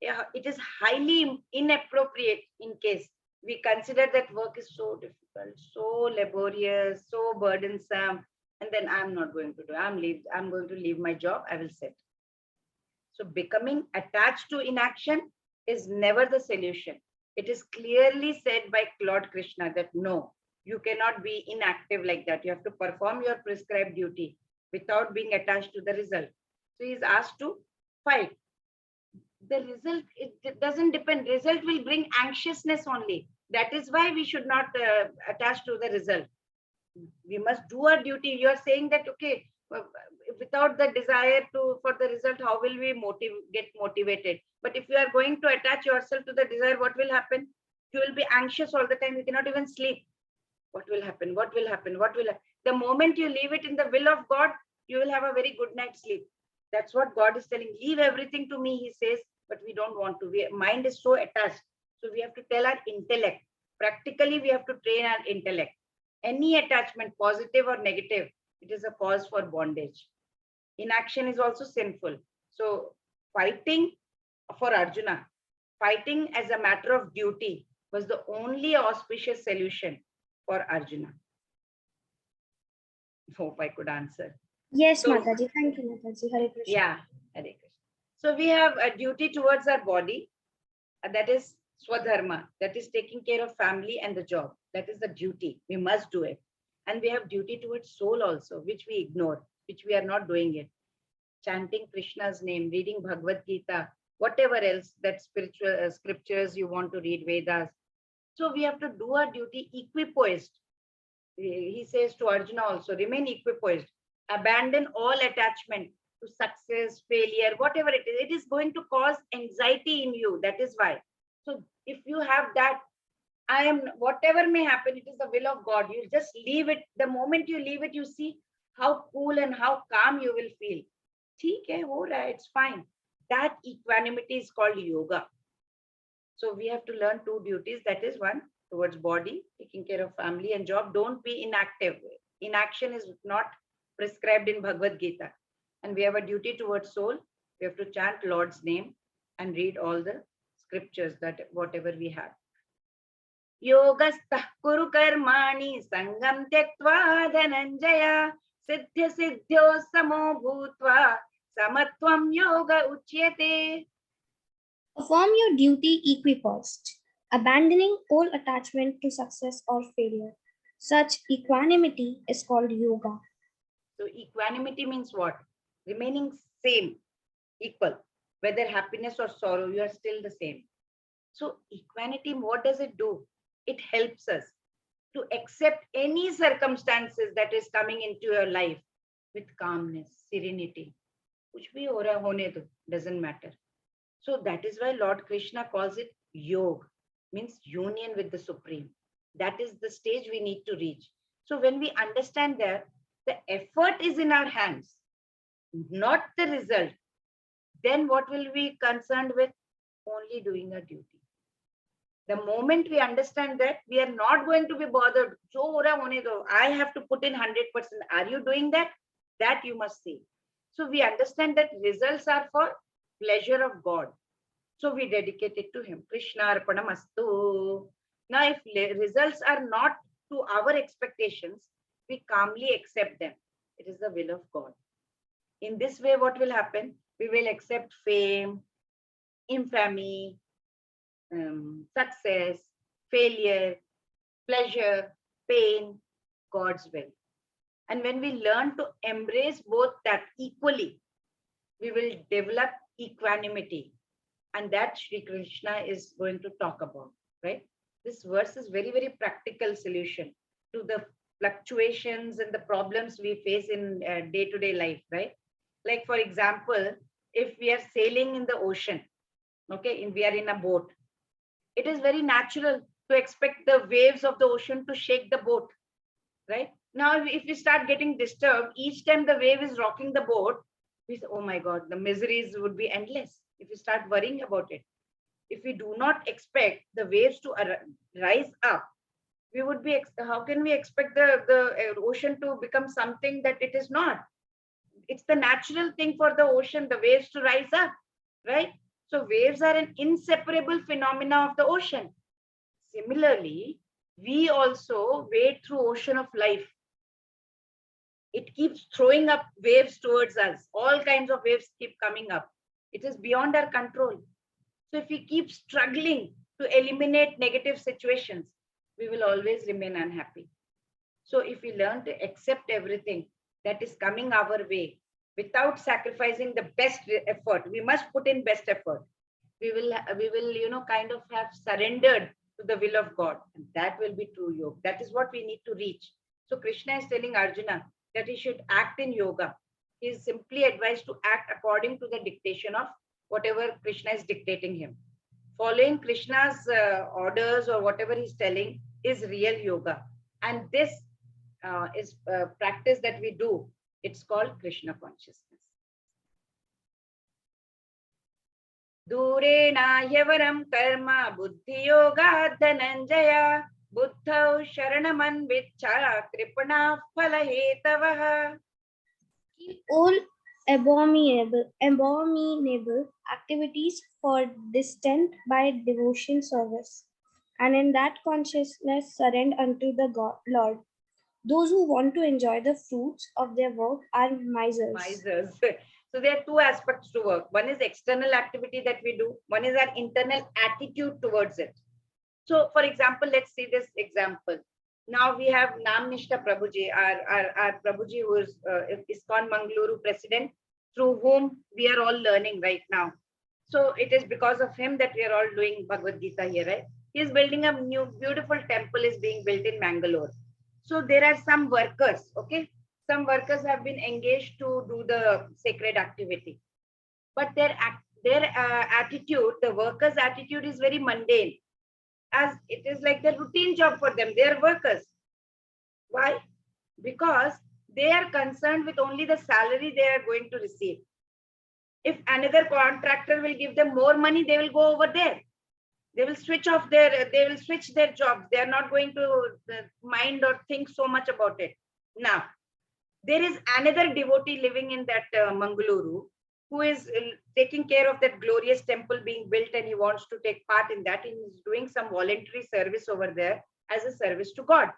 It is highly inappropriate in case we consider that work is so difficult, so laborious, so burdensome, and then I'm not going to do. I'm going to leave my job. I will sit. So becoming attached to inaction is never the solution. It is clearly said by Lord Krishna that no, you cannot be inactive like that. You have to perform your prescribed duty without being attached to the result. So he is asked to fight. The result, it doesn't depend. Result will bring anxiousness only. That is why we should not attach to the result. We must do our duty. You are saying that, okay, without the desire for the result, how will we get motivated? But if you are going to attach yourself to the desire, what will happen? You will be anxious all the time. You cannot even sleep. What will happen? What will happen? What will happen? The moment you leave it in the will of God, you will have a very good night's sleep. That's what God is telling. Leave everything to me, he says, but we don't want to. Mind is so attached. So we have to tell our intellect. Practically, we have to train our intellect. Any attachment, positive or negative, it is a cause for bondage. Inaction is also sinful. So fighting for Arjuna, fighting as a matter of duty was the only auspicious solution. for Arjuna? Hope I could answer. Yes, So- Mataji. Thank you, Mataji. Hare Krishna. Yeah, Hare Krishna. So we have a duty towards our body, that is swadharma, that is taking care of family and the job. That is the duty. We must do it. And we have duty towards soul also, which we ignore, which we are not doing it. Chanting Krishna's name, reading Bhagavad Gita, whatever else that spiritual scriptures you want to read, Vedas. So we have to do our duty equipoised. He says to Arjuna also, remain equipoised, abandon all attachment to success, failure, whatever it is going to cause anxiety in you. That is why. So if you have that, whatever may happen, it is the will of God. You just leave it. The moment you leave it, you see how cool and how calm you will feel. ठीक है, हो रहा है, it's fine. That equanimity is called yoga. So we have to learn two duties. That is one, towards body, taking care of family and job. Don't be inactive. Inaction is not prescribed in Bhagavad Gita. And we have a duty towards soul. We have to chant Lord's name and read all the scriptures, that whatever we have. Yogastha kuru karmani sangam tyaktva dhananjaya siddhya siddhyo samo bhutva samatvam yoga uchyate. Perform your duty equipoised, abandoning all attachment to success or failure. Such equanimity is called yoga. So equanimity means what? Remaining same, equal. Whether happiness or sorrow, you are still the same. So equanimity, what does it do? It helps us to accept any circumstances that is coming into your life with calmness, serenity. Kuch bhi ho raha hone do, doesn't matter. So that is why Lord Krishna calls it yoga, means union with the Supreme. That is the stage we need to reach. So when we understand that the effort is in our hands, not the result, then what will we be concerned with? Only doing our duty. The moment we understand that, we are not going to be bothered. Jo ho raha hone do. I have to put in 100%. Are you doing that? That you must see. So we understand that results are for pleasure of God. So we dedicate it to him. Krishna Arpanamastu. Now, if results are not to our expectations, we calmly accept them. It is the will of God. In this way, what will happen? We will accept fame, infamy, success, failure, pleasure, pain, God's will. And when we learn to embrace both that equally, we will develop equanimity. And that Sri Krishna is going to talk about, right? This verse is very, very practical solution to the fluctuations and the problems we face in day-to-day life, right? Like, for example, if we are sailing in the ocean, okay, we are in a boat, it is very natural to expect the waves of the ocean to shake the boat, right? Now, if we start getting disturbed, each time the wave is rocking the boat, we say, oh my God, the miseries would be endless if we start worrying about it. If we do not expect the waves to rise up, we would be, how can we expect the ocean to become something that it is not? It's the natural thing for the ocean, the waves to rise up, right? So waves are an inseparable phenomena of the ocean. Similarly, we also wade through ocean of life. It keeps throwing up waves towards us. All kinds of waves keep coming up. It is beyond our control. So if we keep struggling to eliminate negative situations, we will always remain unhappy. So if we learn to accept everything that is coming our way without sacrificing the best effort, we must put in best effort. We will, kind of have surrendered to the will of God. And that will be true yoga. That is what we need to reach. So Krishna is telling Arjuna that he should act in yoga. He is simply advised to act according to the dictation of whatever Krishna is dictating him. Following Krishna's orders or whatever he's telling is real yoga. And this is a practice that we do. It's called Krishna consciousness. Durena yavaram karma buddhi yoga dhananjaya buddhau sharanaman vichcha kripana phalahetavaha. Keep all abominable activities for distant by devotion service. and in that consciousness surrender unto the Lord. Those who want to enjoy the fruits of their work are misers. Misers. So there are two aspects to work. One is external activity that we do. One is our internal attitude towards it. So for example, let's see this example. Now we have Nam Nishta Prabhuji, our Prabhuji, who is ISKCON Mangaluru president, through whom we are all learning right now. So it is because of him that we are all doing Bhagavad Gita here, right? He is building a new beautiful temple is being built in Mangalore. So there are some workers, okay? Some workers have been engaged to do the sacred activity. But their attitude, the workers' attitude is very mundane, as it is like the routine job for them. They are workers. Why? Because they are concerned with only the salary they are going to receive. If another contractor will give them more money, they will go over there. They will switch their jobs. They are not going to mind or think so much about it. Now, there is another devotee living in that Mangaluru who is taking care of that glorious temple being built, and he wants to take part in that. He is doing some voluntary service over there as a service to God.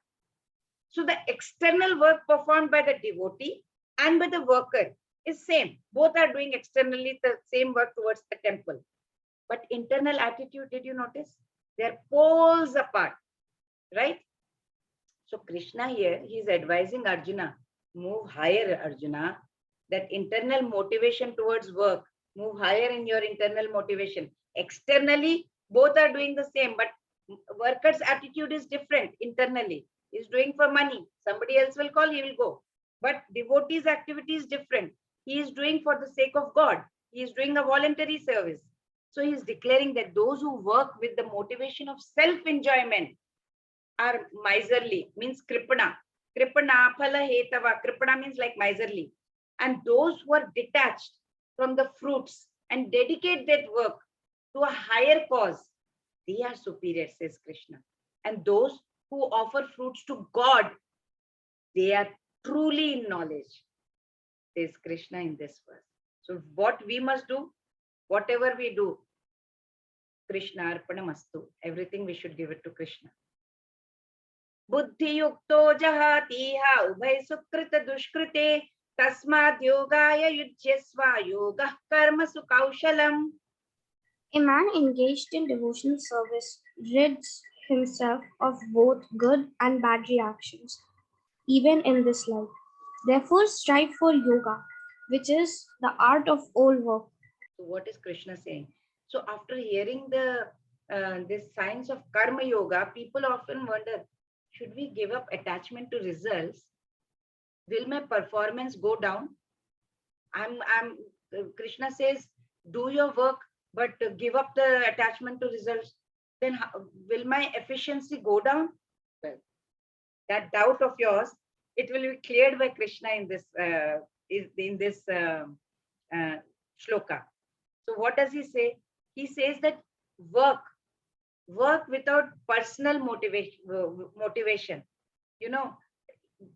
So the external work performed by the devotee and by the worker is same. Both are doing externally the same work towards the temple. But internal attitude, did you notice? They're poles apart, right? So Krishna here, he's advising Arjuna, move higher, Arjuna. That internal motivation towards work, move higher in your internal motivation. Externally, both are doing the same, but worker's attitude is different internally. He's doing for money. Somebody else will call, he will go. But devotee's activity is different. He is doing for the sake of God. He is doing a voluntary service. So he is declaring that those who work with the motivation of self-enjoyment are miserly, means kripana. Kripana, phala hetava. Kripana means like miserly. And those who are detached from the fruits and dedicate that work to a higher cause, they are superior, says Krishna. And those who offer fruits to God, they are truly in knowledge, says Krishna in this verse. So what we must do, whatever we do, Krishna arpanamastu. Everything we should give it to Krishna. Buddhi yukto jahatiha ubhay sukrita dushkrite tasmad yogaya yujyasva yogah karma sukaushalam. A man engaged in devotional service rids himself of both good and bad reactions, even in this life. Therefore, strive for yoga, which is the art of all work. So what is Krishna saying? So after hearing the this science of karma yoga, people often wonder, should we give up attachment to results? Will my performance go down? Krishna says, do your work, but give up the attachment to results. Then will my efficiency go down? Well, that doubt of yours, it will be cleared by Krishna in this shloka. So what does he say? He says that work without personal motivation. You know,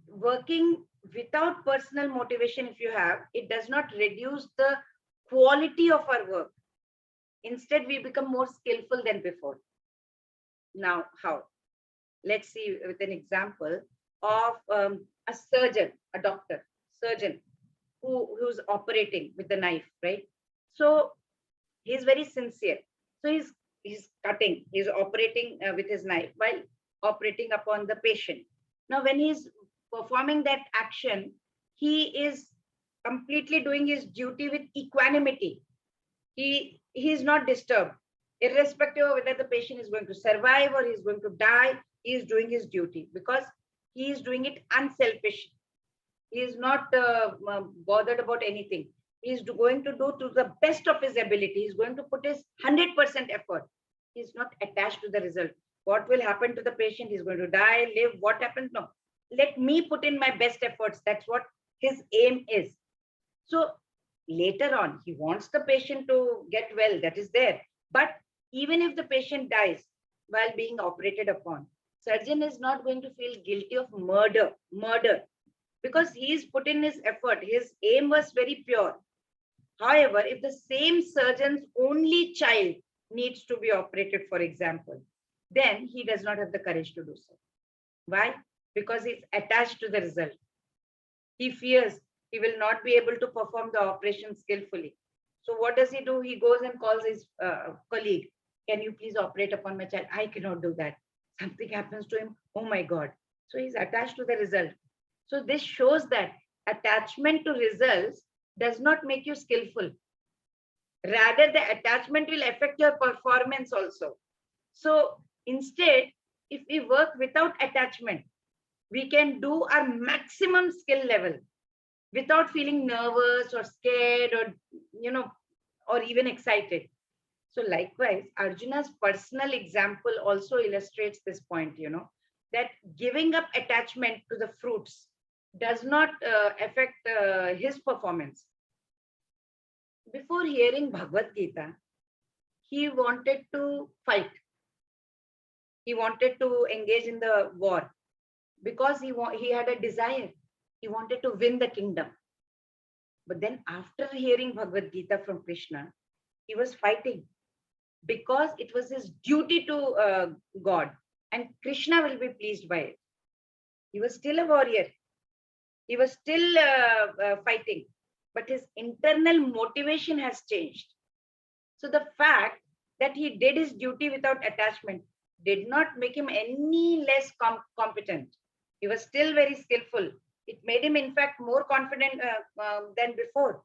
working without personal motivation, if you have, it does not reduce the quality of our work. Instead, we become more skillful than before. Now, how? Let's see with an example of a surgeon, a doctor, surgeon, who's operating with the knife, right? So he's very sincere. So he's cutting, he's operating with his knife while operating upon the patient. Now, when he's performing that action, he is completely doing his duty with equanimity. He is not disturbed, irrespective of whether the patient is going to survive or he's going to die. He is doing his duty because he is doing it unselfish. He is not bothered about anything. He is going to do to the best of his ability. He is going to put his 100% effort. He is not attached to the result. What will happen to the patient? He's going to die, live, what happens? No. Let me put in my best efforts. That's what his aim is. So later on, he wants the patient to get well. That is there. But even if the patient dies while being operated upon, surgeon is not going to feel guilty of murder, because he's put in his effort. His aim was very pure. However, if the same surgeon's only child needs to be operated, for example, then he does not have the courage to do so. Why? Because he's attached to the result. He fears he will not be able to perform the operation skillfully. So what does he do? He goes and calls his colleague. Can you please operate upon my child? I cannot do that. Something happens to him. Oh my God. So he's attached to the result. So this shows that attachment to results does not make you skillful. Rather, the attachment will affect your performance also. So instead, if we work without attachment, we can do our maximum skill level without feeling nervous or scared or, or even excited. So likewise, Arjuna's personal example also illustrates this point, that giving up attachment to the fruits does not affect his performance. Before hearing Bhagavad Gita, he wanted to fight. He wanted to engage in the war because he had a desire. He wanted to win the kingdom. But then after hearing Bhagavad Gita from Krishna, he was fighting because it was his duty to God, and Krishna will be pleased by it. He was still a warrior. He was still fighting, but his internal motivation has changed. So the fact that he did his duty without attachment did not make him any less competent. He was still very skillful. It made him, in fact, more confident than before.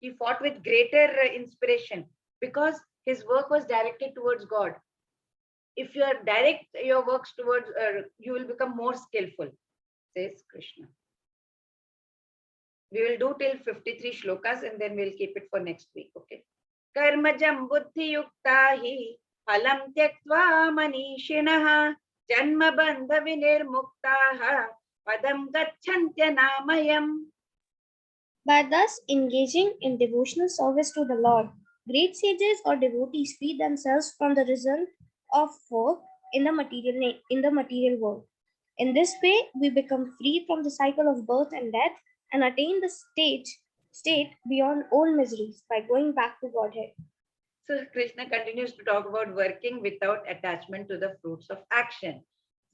He fought with greater inspiration because his work was directed towards God. If you direct your works towards, you will become more skillful, says Krishna. We will do till 53 shlokas and then we'll keep it for next week, okay? Karmajam buddhi yukta hi phalam tyaktva manishinaha janma bandha vinirmuktaha padam gacchantya namayam. By thus engaging in devotional service to the Lord, great sages or devotees free themselves from the result of work in the material world. In this way, we become free from the cycle of birth and death and attain the state beyond all miseries by going back to Godhead. So Krishna continues to talk about working without attachment to the fruits of action.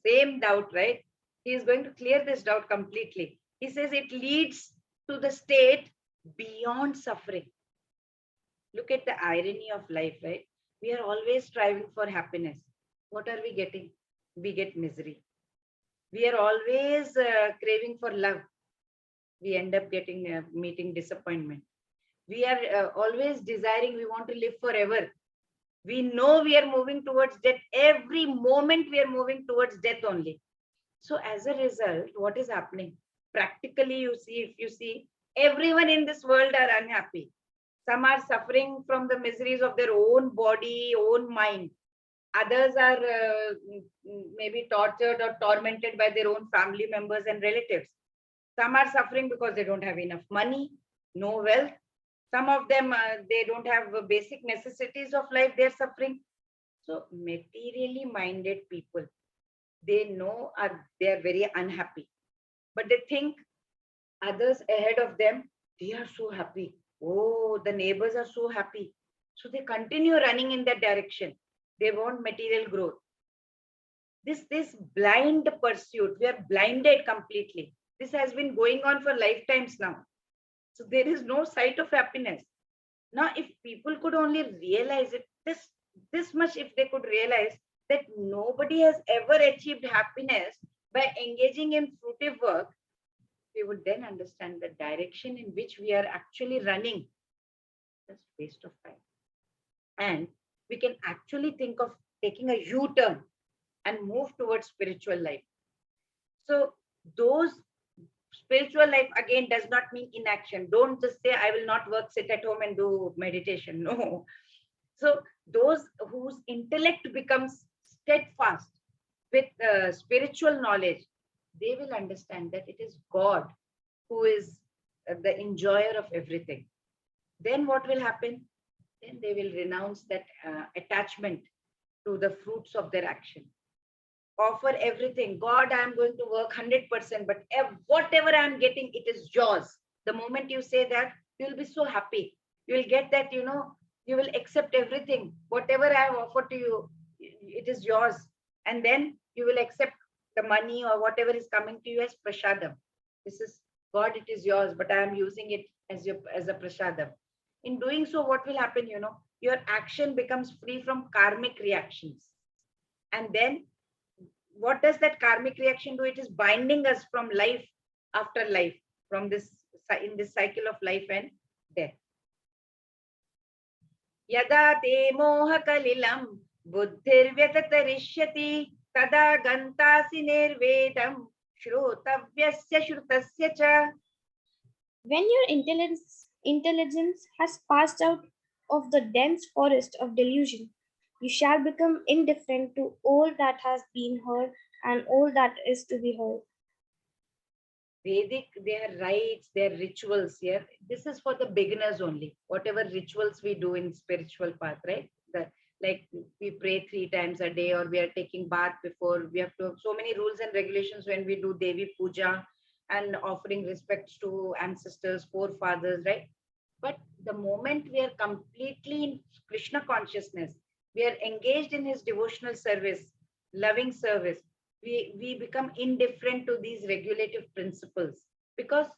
Same doubt, right? He is going to clear this doubt completely. He says it leads to the state beyond suffering. Look at the irony of life, right? We are always striving for happiness. What are we getting? We get misery. We are always craving for love. We end up meeting disappointment. We are always desiring, we want to live forever. We know we are moving towards death. Every moment we are moving towards death only. So as a result, what is happening? Practically, if you see, everyone in this world are unhappy. Some are suffering from the miseries of their own body, own mind. Others are maybe tortured or tormented by their own family members and relatives. Some are suffering because they don't have enough money, no wealth. Some of them, they don't have basic necessities of life, they're suffering. So materially minded people, they know they are very unhappy. But they think others ahead of them, they are so happy. Oh, the neighbors are so happy. So they continue running in that direction. They want material growth. This blind pursuit, we are blinded completely. This has been going on for lifetimes now. So there is no sight of happiness. Now, if people could only realize it, this much, if they could realize that nobody has ever achieved happiness by engaging in fruitive work, we would then understand the direction in which we are actually running. That's waste of time. And we can actually think of taking a U-turn and move towards spiritual life. So those spiritual life again does not mean inaction. Don't just say, I will not work, sit at home and do meditation. No. So those whose intellect becomes steadfast with spiritual knowledge, they will understand that it is God who is the enjoyer of everything. Then what will happen? Then they will renounce that attachment to the fruits of their action. Offer everything. God, I am going to work 100%, but whatever I am getting, it is yours. The moment you say that, you will be so happy. You will get that, you will accept everything. Whatever I have offered to you, it is yours. And then you will accept the money or whatever is coming to you as prasadam. This is God, it is yours, but I am using it as a prasadam. In doing so, what will happen? Your action becomes free from karmic reactions. And then what does that karmic reaction do? It is binding us from life after life, from this in this cycle of life and death. Yada te moha kalilam buddhirvyatarishyati tada gantasi nirvedam shrotavyasya shrutasya cha. When your intelligence has passed out of the dense forest of delusion, you shall become indifferent to all that has been heard and all that is to be heard. Vedic, their rites, their rituals here. This is for the beginners only. Whatever rituals we do in spiritual path, right? Like we pray 3 times a day, or we are taking bath before. We have to so many rules and regulations when we do Devi Puja and offering respects to ancestors, forefathers, right? But the moment we are completely in Krishna consciousness, we are engaged in his devotional service, loving service, we become indifferent to these regulative principles, because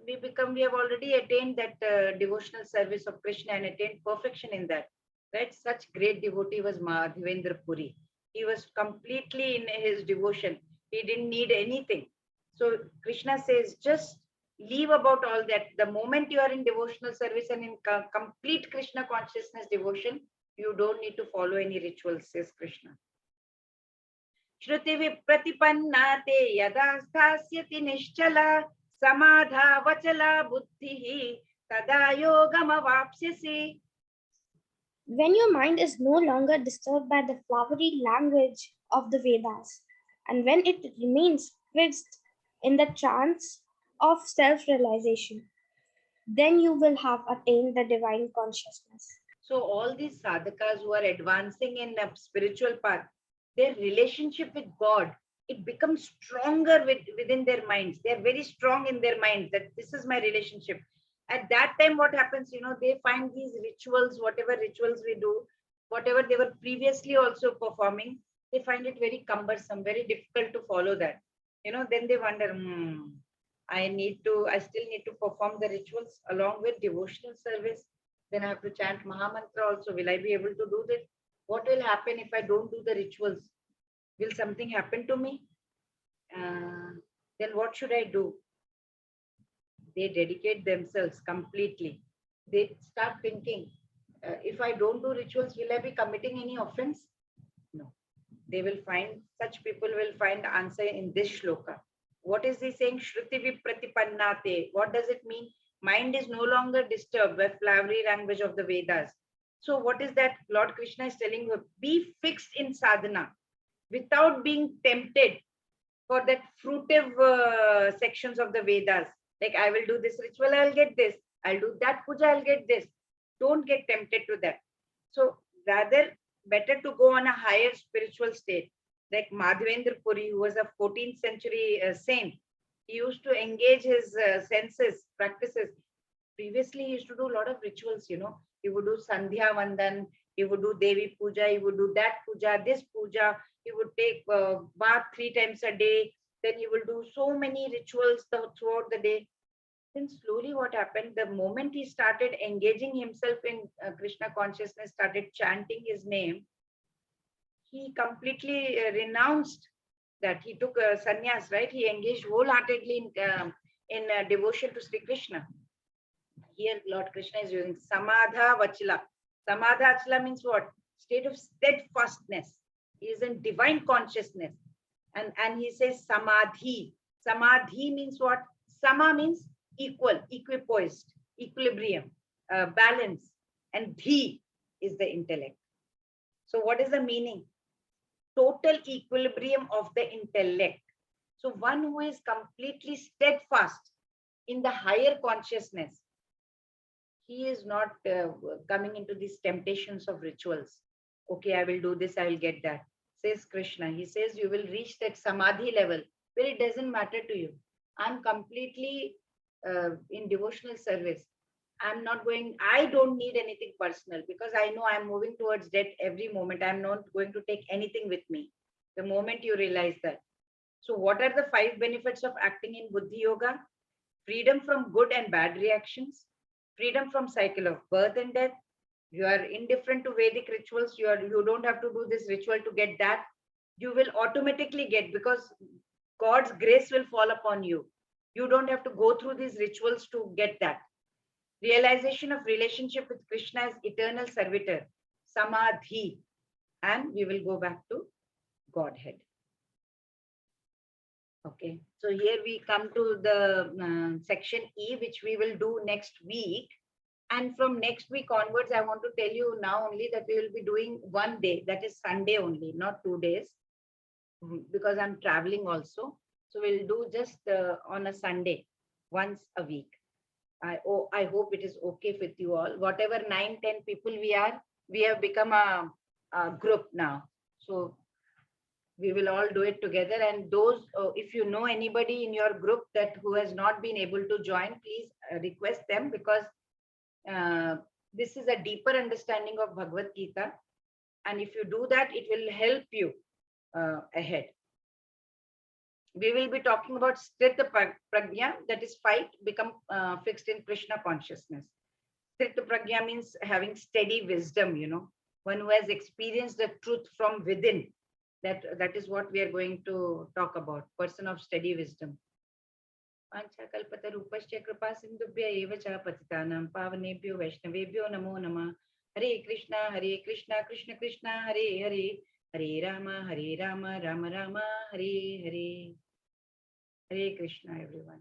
we have already attained that devotional service of Krishna and attained perfection in that, right? Such great devotee was Madhavendra Puri. He was completely in his devotion. He didn't need anything. So Krishna says, just leave about all that. The moment you are in devotional service and in complete Krishna consciousness devotion, you don't need to follow any rituals, says Krishna. Shruti vipratipanna te yada sthasyati nischala samadha vachala buddhihi tada yogam avapsyasi. When your mind is no longer disturbed by the flowery language of the Vedas, and when it remains fixed in the trance of self-realization, then you will have attained the divine consciousness. So all these sadhakas who are advancing in a spiritual path, their relationship with God, it becomes stronger within their minds. They are very strong in their minds that this is my relationship. At that time, what happens, they find these rituals, whatever rituals we do, whatever they were previously also performing, they find it very cumbersome, very difficult to follow that. Then they wonder, I still need to perform the rituals along with devotional service. Then I have to chant Mahamantra also. Will I be able to do this? What will happen if I don't do the rituals? Will something happen to me? Then what should I do? They dedicate themselves completely. They start thinking, if I don't do rituals, will I be committing any offense? No. They will find, such people will find the answer in this shloka. What is he saying? Shruti vipratipannate. What does it mean? Mind is no longer disturbed by flowery language of the Vedas. So what is that Lord Krishna is telling you? Be fixed in sadhana without being tempted for that fruitive sections of the Vedas. Like, I will do this ritual, I'll get this. I'll do that puja, I'll get this. Don't get tempted to that. So rather, better to go on a higher spiritual state. Like Madhavendra Puri, who was a 14th century saint. He used to engage his senses, practices. Previously, he used to do a lot of rituals, He would do Sandhya Vandan, he would do Devi Puja, he would do that puja, this puja. He would take bath 3 times a day. Then he will do so many rituals throughout the day. Then slowly what happened, the moment he started engaging himself in Krishna consciousness, started chanting his name, he completely renounced that. He took a sannyas, right? He engaged wholeheartedly in devotion to Sri Krishna. Here Lord Krishna is using samadha vachila. Samadha vachila means what? State of steadfastness. He is in divine consciousness. And he says samadhi. Samadhi means what? Sama means equal, equipoised, equilibrium, balance. And dhi is the intellect. So what is the meaning? Total equilibrium of the intellect. So one who is completely steadfast in the higher consciousness, he is not coming into these temptations of rituals. Okay, I will do this, I will get that. Says Krishna. He says you will reach that samadhi level where it doesn't matter to you. I'm completely in devotional service. I'm not going, I don't need anything personal because I know I'm moving towards death every moment. I'm not going to take anything with me. The moment you realize that. So what are the 5 benefits of acting in Buddhi Yoga? Freedom from good and bad reactions, freedom from cycle of birth and death. You are indifferent to Vedic rituals. You don't have to do this ritual to get that. You will automatically get, because God's grace will fall upon you. You don't have to go through these rituals to get that. Realization of relationship with Krishna as eternal servitor, samadhi, and we will go back to Godhead. Okay, so here we come to the section E, which we will do next week. And from next week onwards, I want to tell you now only that we will be doing one day, that is Sunday only, not 2 days, because I'm traveling also. So we'll do just on a Sunday, once a week. I hope it is okay with you all. Whatever 9, 10 people we are, we have become a group now. So we will all do it together. And those, if you know anybody in your group that who has not been able to join, please request them, because this is a deeper understanding of Bhagavad Gita. And if you do that, it will help you ahead. We will be talking about Sthita Prajna, that is fight, become fixed in Krishna consciousness. Sthita Prajna means having steady wisdom, one who has experienced the truth from within. That is what we are going to talk about, person of steady wisdom. Panchakalpatarupasya kripa sindhubhya eva cha patitanam pavanebhyo vaishnavebhyo namo namah. Hare Krishna, Krishna Krishna, Hare Hare, Hare Rama, Rama Rama, Hare Hare. Hare Krishna, everyone.